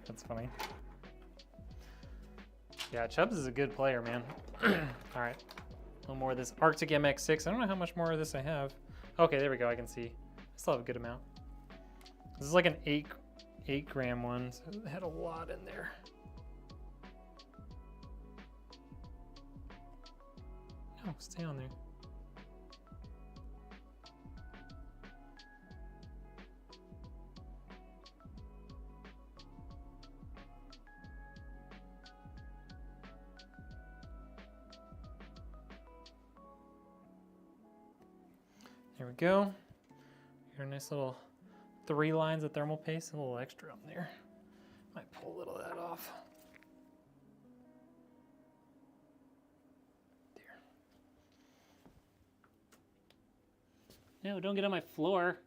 That's funny. Yeah, Chubbs is a good player, man. All right, a little more of this Arctic MX6. I don't know how much more of this I have. Okay, there we go, I can see. I still have a good amount. This is like an 8 gram one, so it had a lot in there. No, stay on there. There we go. Got a nice little 3 lines of thermal paste, a little extra on there. Might pull a little of that off. There. No, don't get on my floor.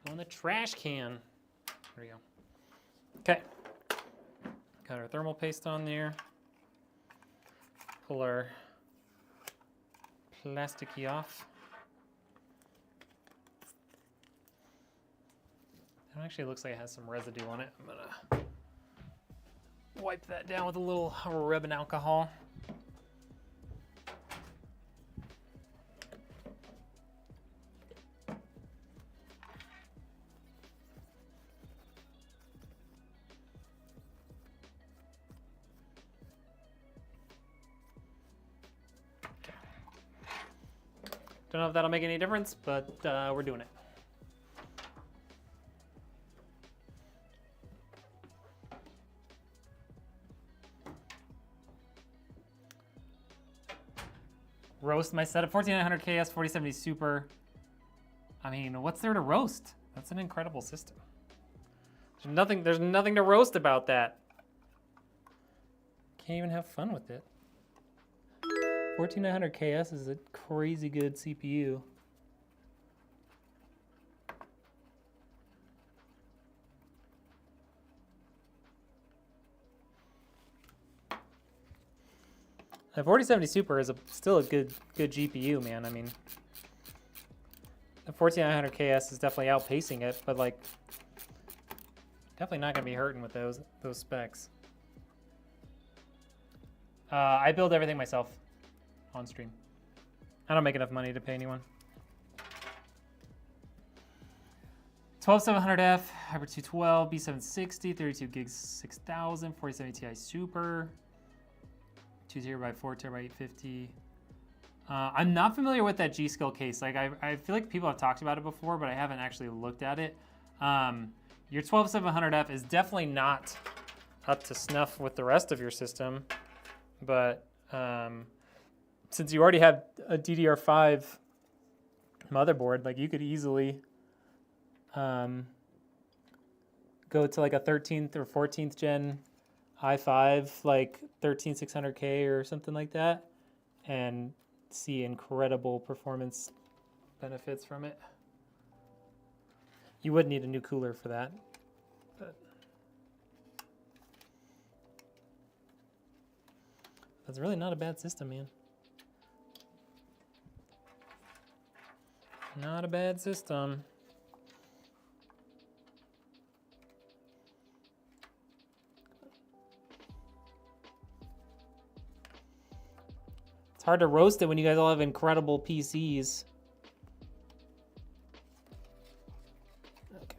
Go in the trash can. There we go. Okay. Got our thermal paste on there. pull our plasticky off. It actually looks like it has some residue on it. I'm gonna wipe that down with a little rubbing alcohol. Don't know if that'll make any difference, but we're doing it. Roast my setup, 4900 KS, 4070 Super. I mean, what's there to roast? That's an incredible system. There's nothing to roast about that. Can't even have fun with it. 14900 KS is a crazy good CPU. The 4070 Super is still a good GPU, man. I mean, the 14900 KS is definitely outpacing it, but like, definitely not gonna be hurting with those specs. I build everything myself on stream. I don't make enough money to pay anyone. 12700F, Hyper 212, B760, 32 gigs 6000, 4070 Ti Super, 2 TB, 4 TB, 850. I'm not familiar with that G-Skill case. Like I feel like people have talked about it before, but I haven't actually looked at it. Your 12700F is definitely not up to snuff with the rest of your system, but since you already have a DDR5 motherboard, like you could easily go to like a 13th or 14th gen i5, like 13600K or something like that, and see incredible performance benefits from it. You would need a new cooler for that, but that's really not a bad system, man. Not a bad system. It's hard to roast it when you guys all have incredible PCs. Okay.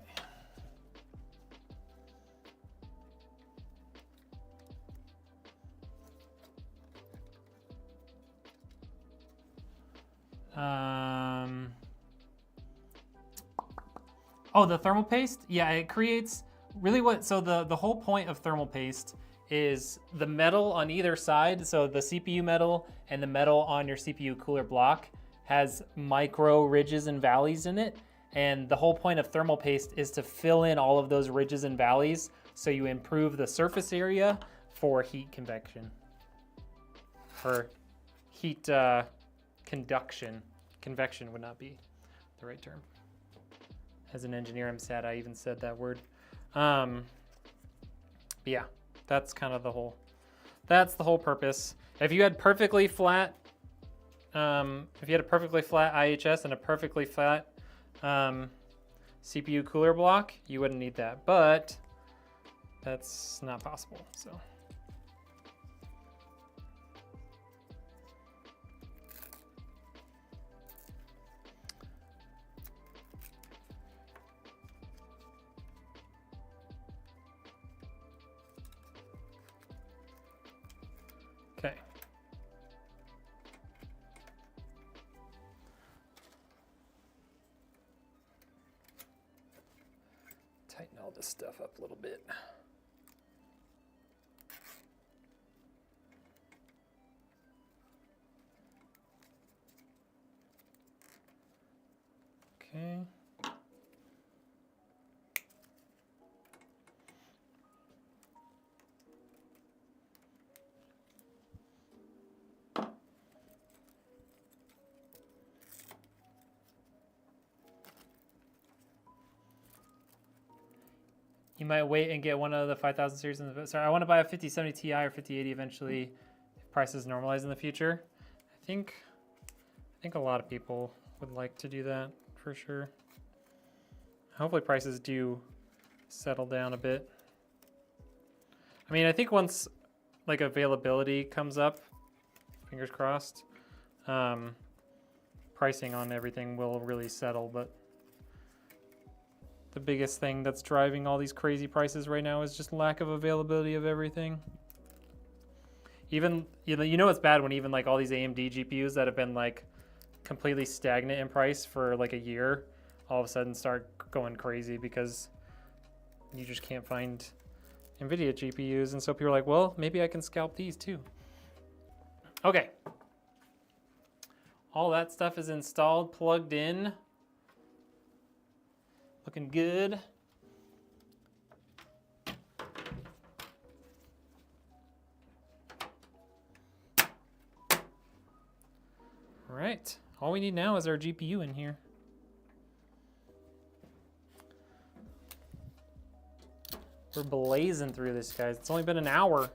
Oh, the thermal paste? Yeah, it creates really so the whole point of thermal paste is the metal on either side. So the CPU metal and the metal on your CPU cooler block has micro ridges and valleys in it. And the whole point of thermal paste is to fill in all of those ridges and valleys so you improve the surface area for heat convection. Or heat conduction. Convection would not be the right term. As an engineer, I'm sad I even said that word. But yeah, that's kind of the whole purpose. If you had perfectly flat, if you had a perfectly flat IHS and a perfectly flat CPU cooler block, you wouldn't need that, but that's not possible, so. Okay. Tighten all this stuff up a little bit. Okay. You might wait and get one of the 5000 series. Sorry, I want to buy a 5070 Ti or 5080 eventually. prices normalize in the future. I think a lot of people would like to do that for sure. Hopefully prices do settle down a bit. I mean, I think once like availability comes up, fingers crossed, pricing on everything will really settle. But the biggest thing that's driving all these crazy prices right now is just lack of availability of everything. Even, you know it's bad when even like all these AMD GPUs that have been like completely stagnant in price for like a year, all of a sudden start going crazy because you just can't find Nvidia GPUs. And so people are like, well, maybe I can scalp these too. Okay. All that stuff is installed, plugged in. Looking good. All right. All we need now is our GPU in here. We're blazing through this, guys. It's only been an hour.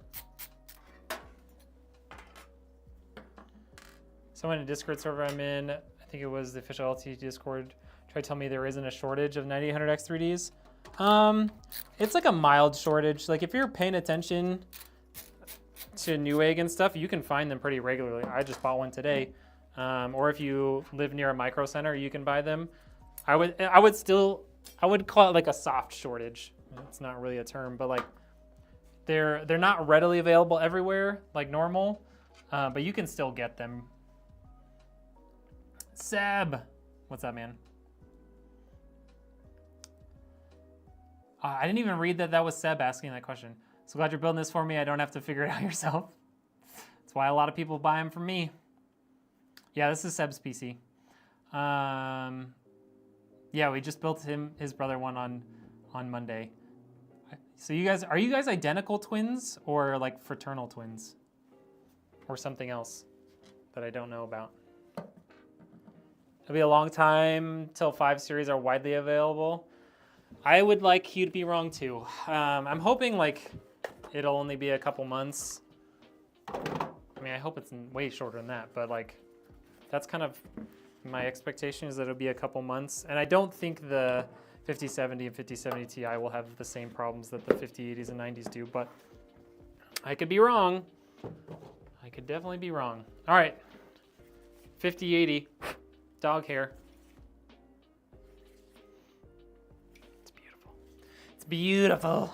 Someone in a Discord server I'm in, I think it was the official LT Discord, tried to tell me there isn't a shortage of 9800X 3Ds. It's like a mild shortage. Like if you're paying attention to Newegg and stuff, you can find them pretty regularly. I just bought one today. Or if you live near a micro center, you can buy them. I would call it like a soft shortage. It's not really a term, but like they're not readily available everywhere like normal, but you can still get them. Seb, what's up, man? I didn't even read that was Seb asking that question. So glad you're building this for me. I don't have to figure it out yourself. That's why a lot of people buy them from me. Yeah, this is Seb's PC. Yeah, we just built his brother one on Monday. So are you guys identical twins or like fraternal twins? Or something else that I don't know about? It'll be a long time till 5 series are widely available. I would like you to be wrong too. I'm hoping like it'll only be a couple months. I mean, I hope it's way shorter than that, but like that's kind of my expectation is that it'll be a couple months. And I don't think the 5070 and 5070 Ti will have the same problems that the 5080s and 90s do, but I could be wrong. I could definitely be wrong. All right, 5080, dog hair. It's beautiful. It's beautiful.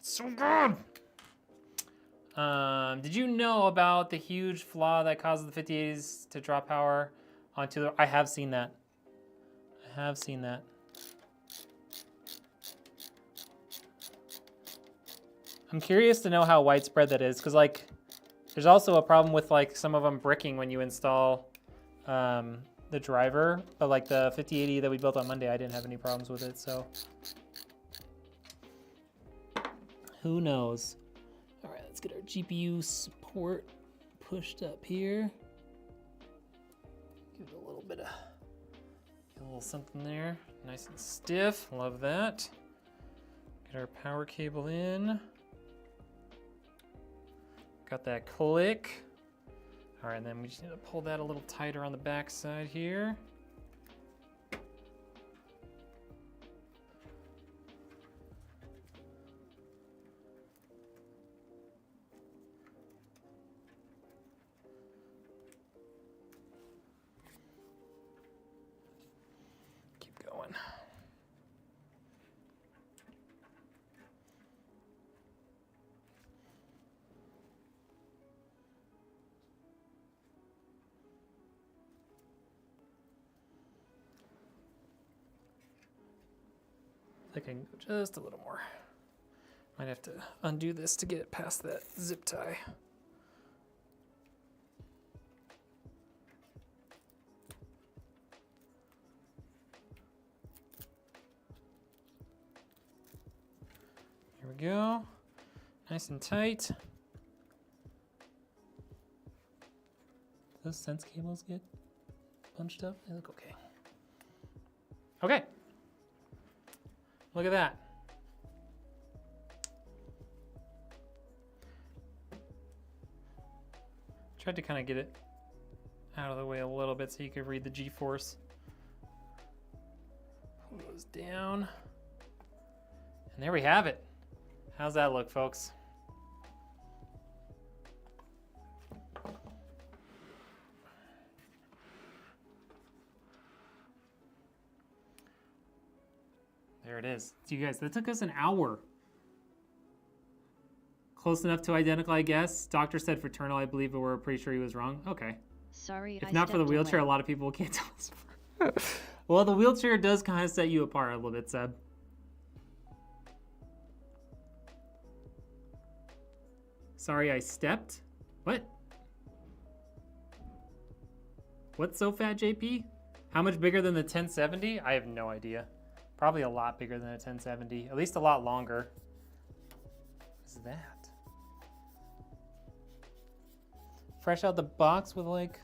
So good. Did you know about the huge flaw that causes the 5080s to drop power onto the... I have seen that. I have seen that. I'm curious to know how widespread that is, because like there's also a problem with like some of them bricking when you install the driver, but like the 5080 that we built on Monday, I didn't have any problems with it, so... Who knows? All right, let's get our GPU support pushed up here. Give it a little bit of, a little something there. Nice and stiff, love that. Get our power cable in. Got that click. All right, and then we just need to pull that a little tighter on the back side here. I think I can go just a little more. Might have to undo this to get it past that zip tie. Here we go. Nice and tight. Those sense cables get bunched up. They look okay. Okay. Look at that. Tried to kind of get it out of the way a little bit so you could read the G-force. Pull those down. And there we have it. How's that look, folks? There it is. So you guys, that took us an hour. Close enough to identical, I guess. Doctor said fraternal, I believe, but we're pretty sure he was wrong. Okay. Sorry, if not for the wheelchair, a lot of people can't tell us. Well, the wheelchair does kind of set you apart a little bit, Seb. Sorry, I stepped. What? What's so fat, JP? How much bigger than the 1070? I have no idea. Probably a lot bigger than a 1070. At least a lot longer. What is that? Fresh out the box with like,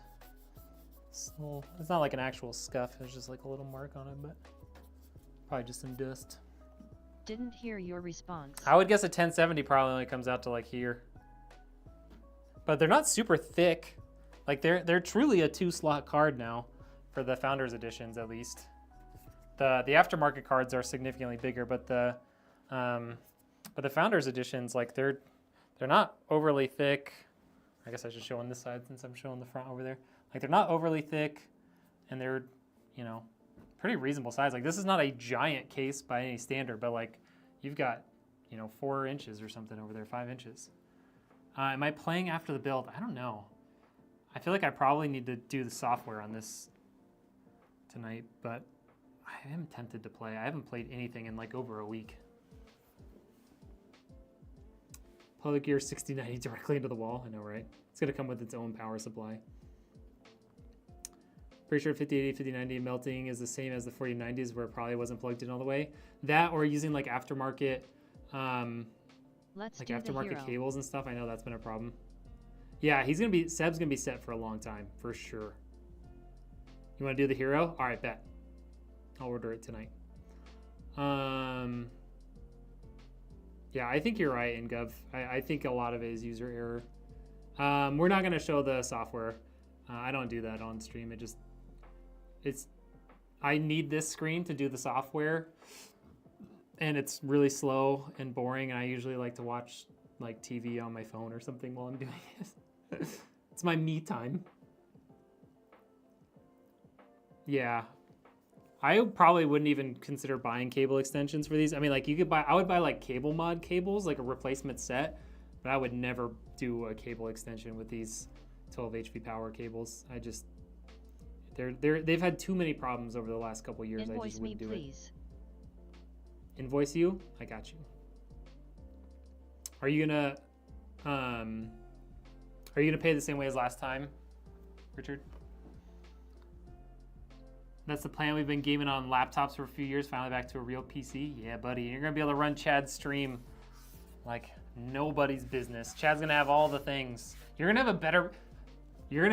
it's not like an actual scuff. There's just like a little mark on it, but probably just some dust. Didn't hear your response. I would guess a 1070 probably only comes out to like here. But they're not super thick. Like they're truly a 2-slot card now for the Founders editions, at least. The aftermarket cards are significantly bigger, but the Founders editions, like they're not overly thick. I guess I should show on this side since I'm showing the front over there. Like they're not overly thick, and they're, you know, pretty reasonable size. Like this is not a giant case by any standard, but like you've got, you know, 4 inches or something over there, 5 inches. Am I playing after the build? I don't know. I feel like I probably need to do the software on this tonight, but I am tempted to play. I haven't played anything in like over a week. Plug Gear 6090 directly into the wall. I know, right? It's going to come with its own power supply. Pretty sure 5080, 5090 melting is the same as the 4090s where it probably wasn't plugged in all the way. That or using like aftermarket, cables and stuff. I know that's been a problem. Yeah, Seb's gonna be set for a long time for sure. You want to do the hero? All right, bet. I'll order it tonight. Yeah, I think you're right, Ingov. I think a lot of it is user error. We're not gonna show the software. I don't do that on stream. I need this screen to do the software, and it's really slow and boring. And I usually like to watch like TV on my phone or something while I'm doing it. It's my me time. Yeah, I probably wouldn't even consider buying cable extensions for these. I mean, like I would buy like cable mod cables, like a replacement set, but I would never do a cable extension with these 12 HP power cables. They've had too many problems over the last couple of years. Invoice I just wouldn't do please. It. Invoice you? I got you. Are you gonna pay the same way as last time, Richard? That's the plan. We've been gaming on laptops for a few years. Finally back to a real PC. Yeah, buddy. You're gonna be able to run Chad's stream like nobody's business. Chad's gonna have all the things. You're gonna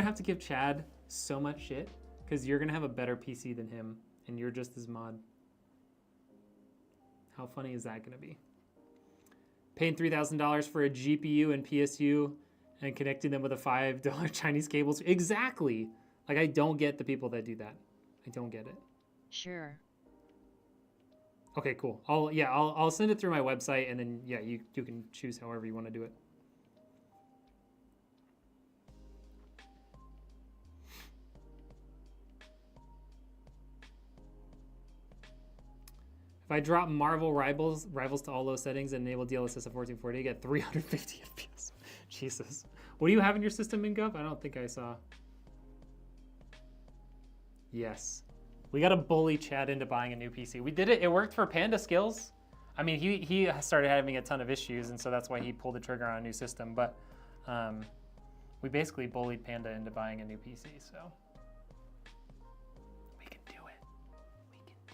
have to give Chad so much shit because you're gonna have a better PC than him, and you're just his mod. How funny is that gonna be? Paying $3,000 for a GPU and PSU and connecting them with a $5 Chinese cables. Exactly. Like I don't get the people that do that. I don't get it. Sure. Okay, cool. I'll send it through my website, and then yeah, you can choose however you want to do it. If I drop Marvel Rivals to all those settings and enable DLSS at 1440, I get 350 FPS. Jesus. What do you have in your system, Ingov? I don't think I saw. Yes. We got to bully Chad into buying a new PC. We did it. It worked for Panda Skills. I mean, he started having a ton of issues, and so that's why he pulled the trigger on a new system. But we basically bullied Panda into buying a new PC, so we can do it. We can do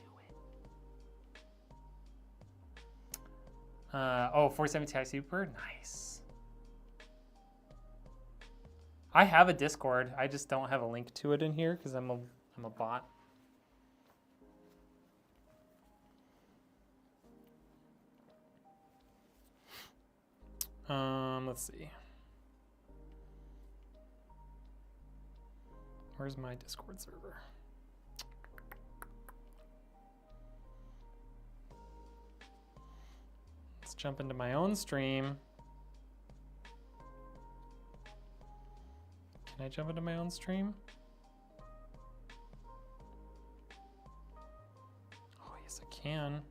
it. 470 Ti Super? Nice. I have a Discord. I just don't have a link to it in here because I'm I'm a bot. Let's see. Where's my Discord server? Let's jump into my own stream. Can I jump into my own stream? Oh, yes, I can.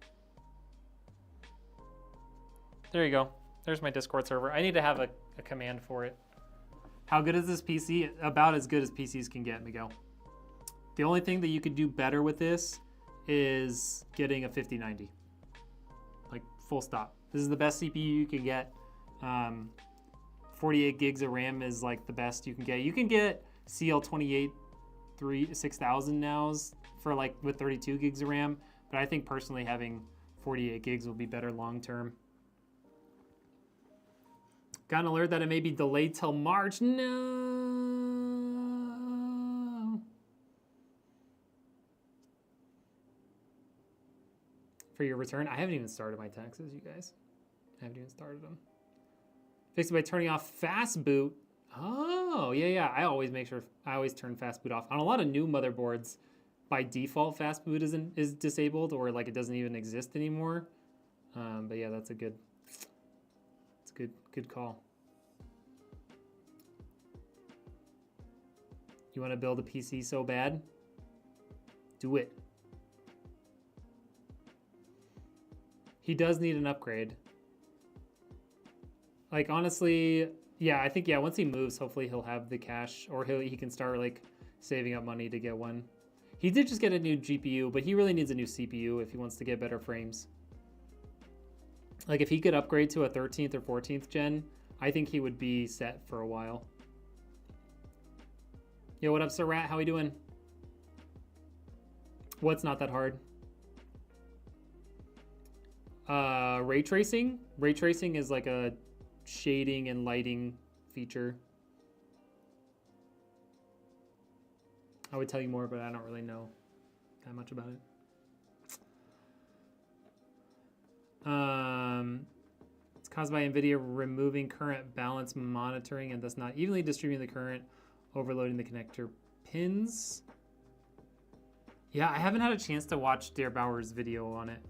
There you go. There's my Discord server. I need to have a command for it. How good is this PC? About as good as PCs can get, Miguel. The only thing that you could do better with this is getting a 5090. Like, full stop. This is the best CPU you can get. 48 gigs of RAM is like the best you can get. You can get CL28 6000 nows for like with 32 gigs of RAM, but I think personally having 48 gigs will be better long term. Got an alert that it may be delayed till March. No. For your return, I haven't even started my taxes, you guys. I haven't even started them. Fix it by turning off fast boot. Oh, yeah. I always turn fast boot off. On a lot of new motherboards, by default, fast boot is disabled, or like it doesn't even exist anymore. But yeah, that's a good call. You want to build a PC so bad? Do it. He does need an upgrade. Like, honestly, yeah, I think, once he moves, hopefully he'll have the cash, or he can start, like, saving up money to get one. He did just get a new GPU, but he really needs a new CPU if he wants to get better frames. Like, if he could upgrade to a 13th or 14th gen, I think he would be set for a while. Yo, what up, Sir Rat? How we doing? What's not that hard? Ray tracing? Ray tracing is like a shading and lighting feature. I would tell you more, but I don't really know that much about it. It's caused by Nvidia removing current balance monitoring and thus not evenly distributing the current, overloading the connector pins. Yeah, I haven't had a chance to watch Dear Bauer's video on it.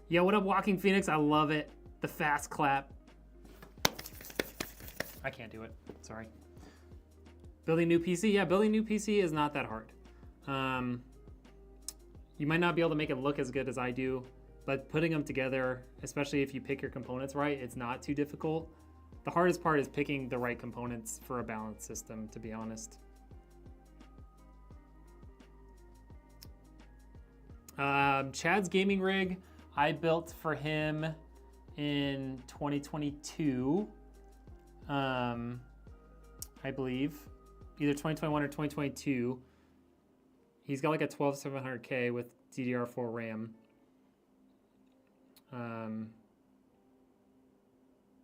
Yo, what up, Walking Phoenix? I love it. The fast clap. I can't do it. Sorry. Building new PC? Yeah, building new PC is not that hard. You might not be able to make it look as good as I do, but putting them together, especially if you pick your components right, it's not too difficult. The hardest part is picking the right components for a balanced system, to be honest. Chad's gaming rig, I built for him in 2022, I believe. Either 2021 or 2022. He's got like a 12700K with DDR4 RAM. And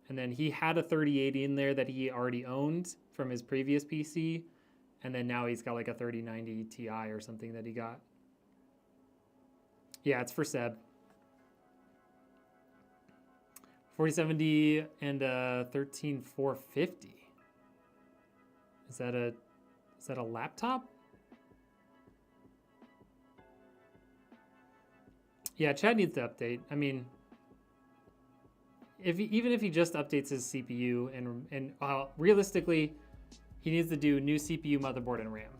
then he had a 3080 in there that he already owned from his previous PC. And then now he's got like a 3090 Ti or something that he got. Yeah, it's for Seb. 4070 and a 13450. Is that a laptop? Yeah, Chad needs to update. I mean, even if he just updates his CPU and realistically, he needs to do new CPU, motherboard, and RAM.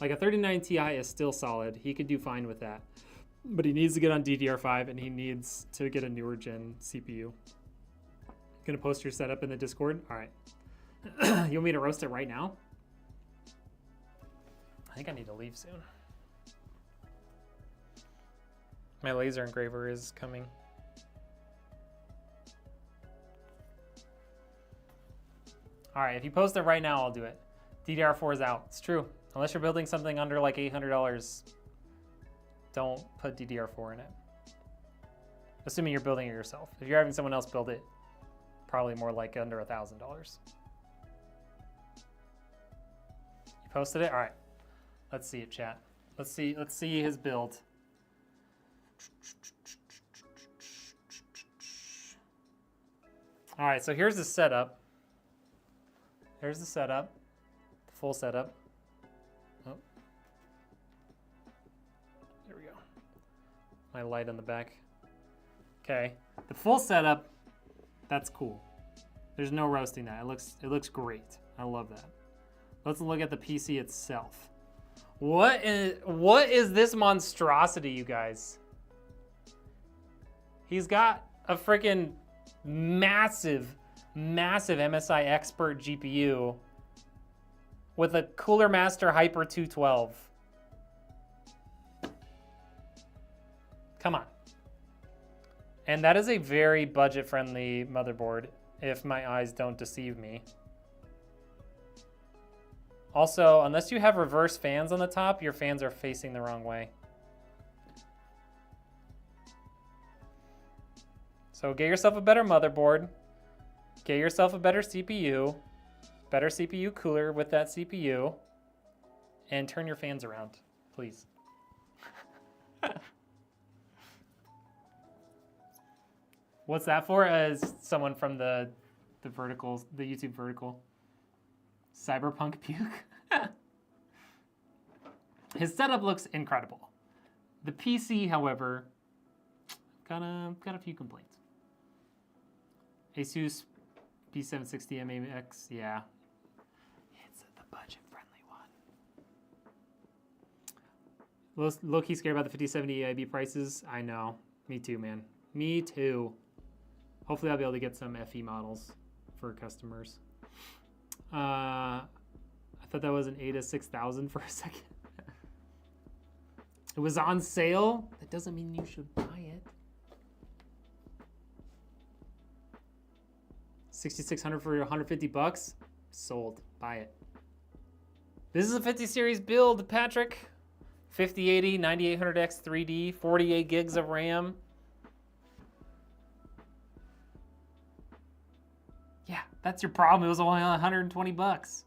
Like a 3090 Ti is still solid. He could do fine with that. But he needs to get on DDR5 and he needs to get a newer gen CPU. Gonna post your setup in the Discord? All right. You want me to roast it right now? I think I need to leave soon. My laser engraver is coming. All right, if you post it right now, I'll do it. DDR4 is out. It's true. Unless you're building something under like $800, don't put DDR4 in it. Assuming you're building it yourself. If you're having someone else build it, probably more like under $1,000. posted it? All right. Let's see it, chat. Let's see his build. All right, so here's the setup. Here's the setup. The full setup. Oh. There we go. My light on the back. Okay. The full setup, that's cool. There's no roasting that. It looks great. I love that. Let's look at the PC itself. What is this monstrosity, you guys? He's got a freaking massive MSI Expert GPU with a Cooler Master Hyper 212. Come on. And that is a very budget-friendly motherboard, if my eyes don't deceive me. Also, unless you have reverse fans on the top, your fans are facing the wrong way. So get yourself a better motherboard. Get yourself a better CPU. Better CPU cooler with that CPU. And turn your fans around, please. What's that for? As someone from the verticals, the YouTube vertical. Cyberpunk puke. His setup looks incredible. The PC, however, got a few complaints. Asus B760 MAX, yeah. It's the budget-friendly one. Low-key scared about the 5070 AIB prices. I know. Me too, man. Me too. Hopefully I'll be able to get some FE models for customers. I thought that was an ADA 6000 for a second. It was on sale. That doesn't mean you should buy it. 6600 for 150 bucks. Sold. Buy it. This is a 50 series build, Patrick. 5080, 9800X 3D, 48 gigs of RAM. Yeah, that's your problem. It was only 120 bucks.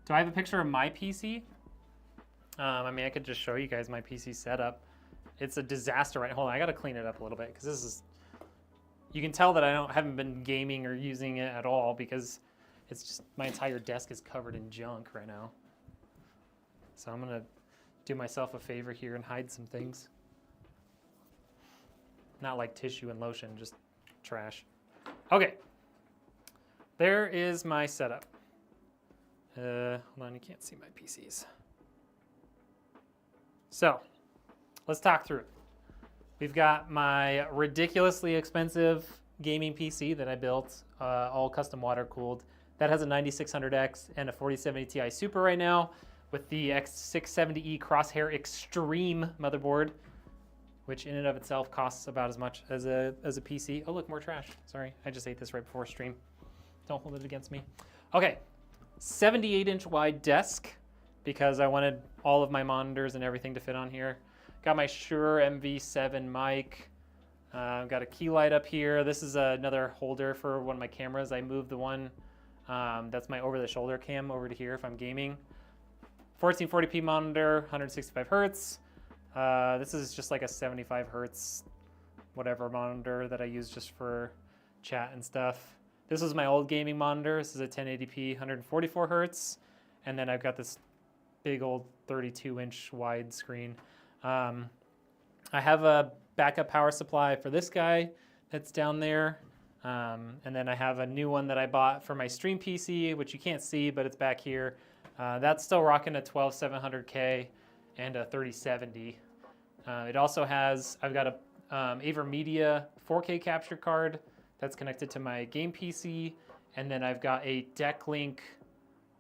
Do I have a picture of my PC? I mean, I could just show you guys my PC setup. It's a disaster, right? Hold on, I gotta clean it up a little bit because this is. You can tell that I haven't been gaming or using it at all because it's just my entire desk is covered in junk right now. So I'm gonna do myself a favor here and hide some things. Not like tissue and lotion, just trash. Okay, there is my setup. Hold on, you can't see my PCs. So, let's talk through it. We've got my ridiculously expensive gaming PC that I built, all custom water cooled. That has a 9600X and a 4070 Ti Super right now with the X670E Crosshair Extreme motherboard, which in and of itself costs about as much as a PC. Oh, look, more trash. Sorry, I just ate this right before stream. Don't hold it against me. Okay, 78-inch wide desk because I wanted all of my monitors and everything to fit on here. Got my Shure MV7 mic. Got a key light up here. This is another holder for one of my cameras. I moved the one that's my over-the-shoulder cam over to here if I'm gaming. 1440p monitor, 165 hertz. This is just like a 75 hertz whatever monitor that I use just for chat and stuff. This was my old gaming monitor. This is a 1080p, 144 hertz. And then I've got this big old 32-inch wide screen. I have a backup power supply for this guy that's down there. And then I have a new one that I bought for my stream PC, which you can't see, but it's back here. That's still rocking a 12700K and a 3070. It also has, I've got a AverMedia 4K capture card that's connected to my game PC. And then I've got a Decklink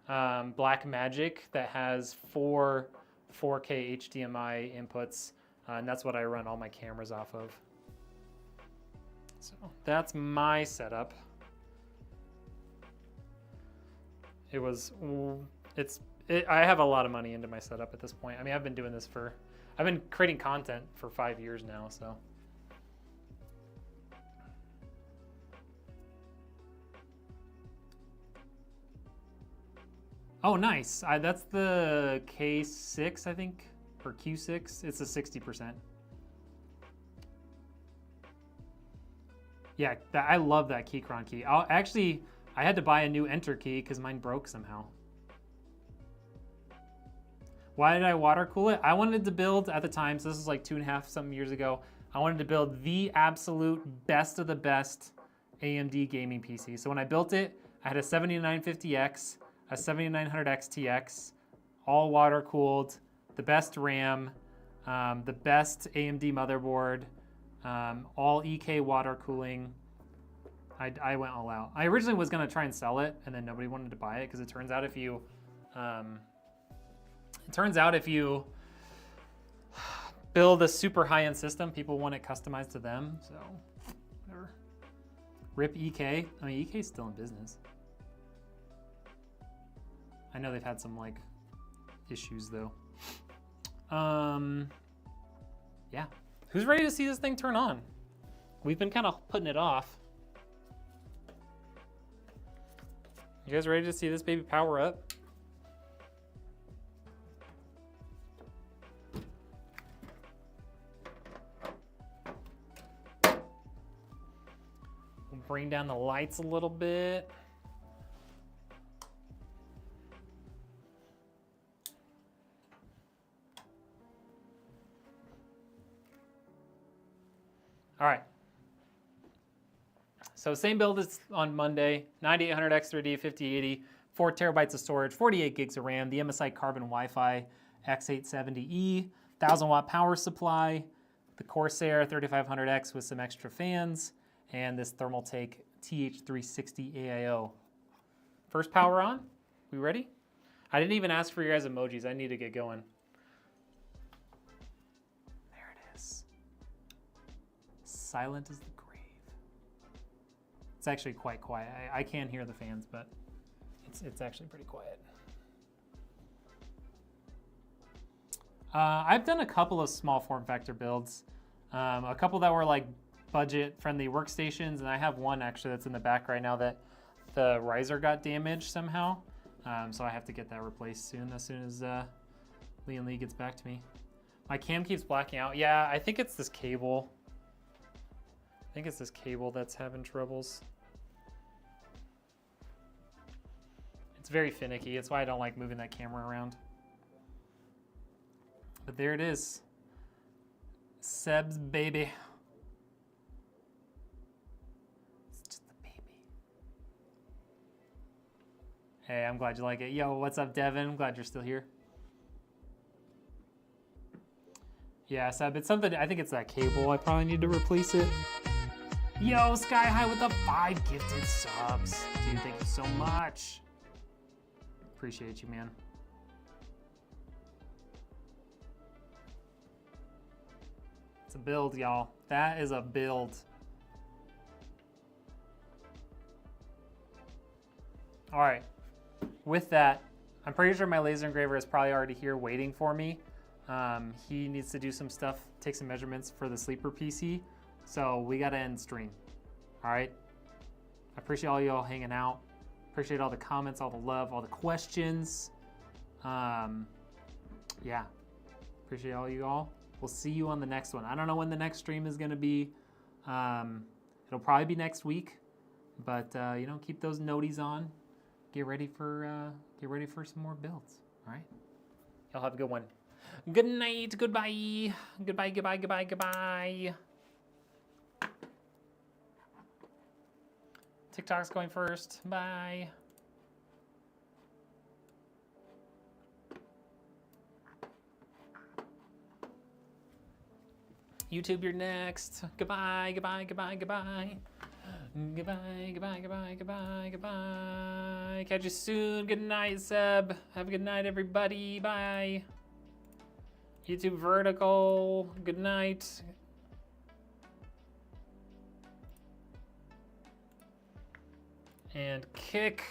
Blackmagic that has 4 4K HDMI inputs. And that's what I run all my cameras off of. So that's my setup. I have a lot of money into my setup at this point. I mean, I've been creating content for 5 years now, so. Oh, nice. That's the K6, I think, or Q6. It's a 60%. Yeah, I love that Keychron key. I had to buy a new enter key because mine broke somehow. Why did I water cool it? I wanted to build at the time, so this is like 2.5 something years ago. I wanted to build the absolute best of the best AMD gaming PC. So when I built it, I had a 7950X, a 7900 XTX, all water cooled, the best RAM, the best AMD motherboard, all EK water cooling. I went all out. I originally was gonna try and sell it, and then nobody wanted to buy it because it turns out if you build a super high-end system, people want it customized to them. So whatever. RIP EK. I mean, EK's still in business. I know they've had some like issues though. Yeah. Who's ready to see this thing turn on? We've been kind of putting it off. You guys ready to see this baby power up? We'll bring down the lights a little bit. All right. So same build as on Monday, 9800 X3D 5080, 4 terabytes of storage, 48 gigs of RAM, the MSI Carbon Wi-Fi X870E, 1000 watt power supply, the Corsair 3500X with some extra fans, and this Thermaltake TH360 AIO. First power on, we ready? I didn't even ask for your guys' emojis, I need to get going. There it is. Silent as the grave. It's actually quite quiet. I can't hear the fans, but it's actually pretty quiet. I've done a couple of small form factor builds. A couple that were like budget-friendly workstations, and I have one actually that's in the back right now that the riser got damaged somehow. So I have to get that replaced soon, as soon as Lee and Lee gets back to me. My cam keeps blacking out. Yeah, I think it's this cable. I think it's this cable that's having troubles. It's very finicky. It's why I don't like moving that camera around. But there it is. Seb's baby. It's just a baby. Hey, I'm glad you like it. Yo, what's up, Devin? I'm glad you're still here. Yeah, Seb, it's something, I think it's that cable. I probably need to replace it. Yo, Sky High with the 5 gifted subs. Dude, thank you so much. Appreciate you, man. It's a build, y'all. That is a build. All right. With that, I'm pretty sure my laser engraver is probably already here waiting for me. He needs to do some stuff, take some measurements for the sleeper PC. So we gotta end stream. All right. I appreciate all y'all hanging out. Appreciate all the comments, all the love, all the questions. Yeah. Appreciate all you all. We'll see you on the next one. I don't know when the next stream is gonna be. It'll probably be next week, but you know, keep those noties on. Get ready for some more builds. All right. Y'all have a good one. Good night. Goodbye. Goodbye. Goodbye. Goodbye. Goodbye. TikTok's going first. Bye. YouTube, you're next. Goodbye, goodbye, goodbye, goodbye. Goodbye, goodbye, goodbye, goodbye, goodbye. Catch you soon. Good night, Seb. Have a good night, everybody. Bye. YouTube vertical. Good night. And kick.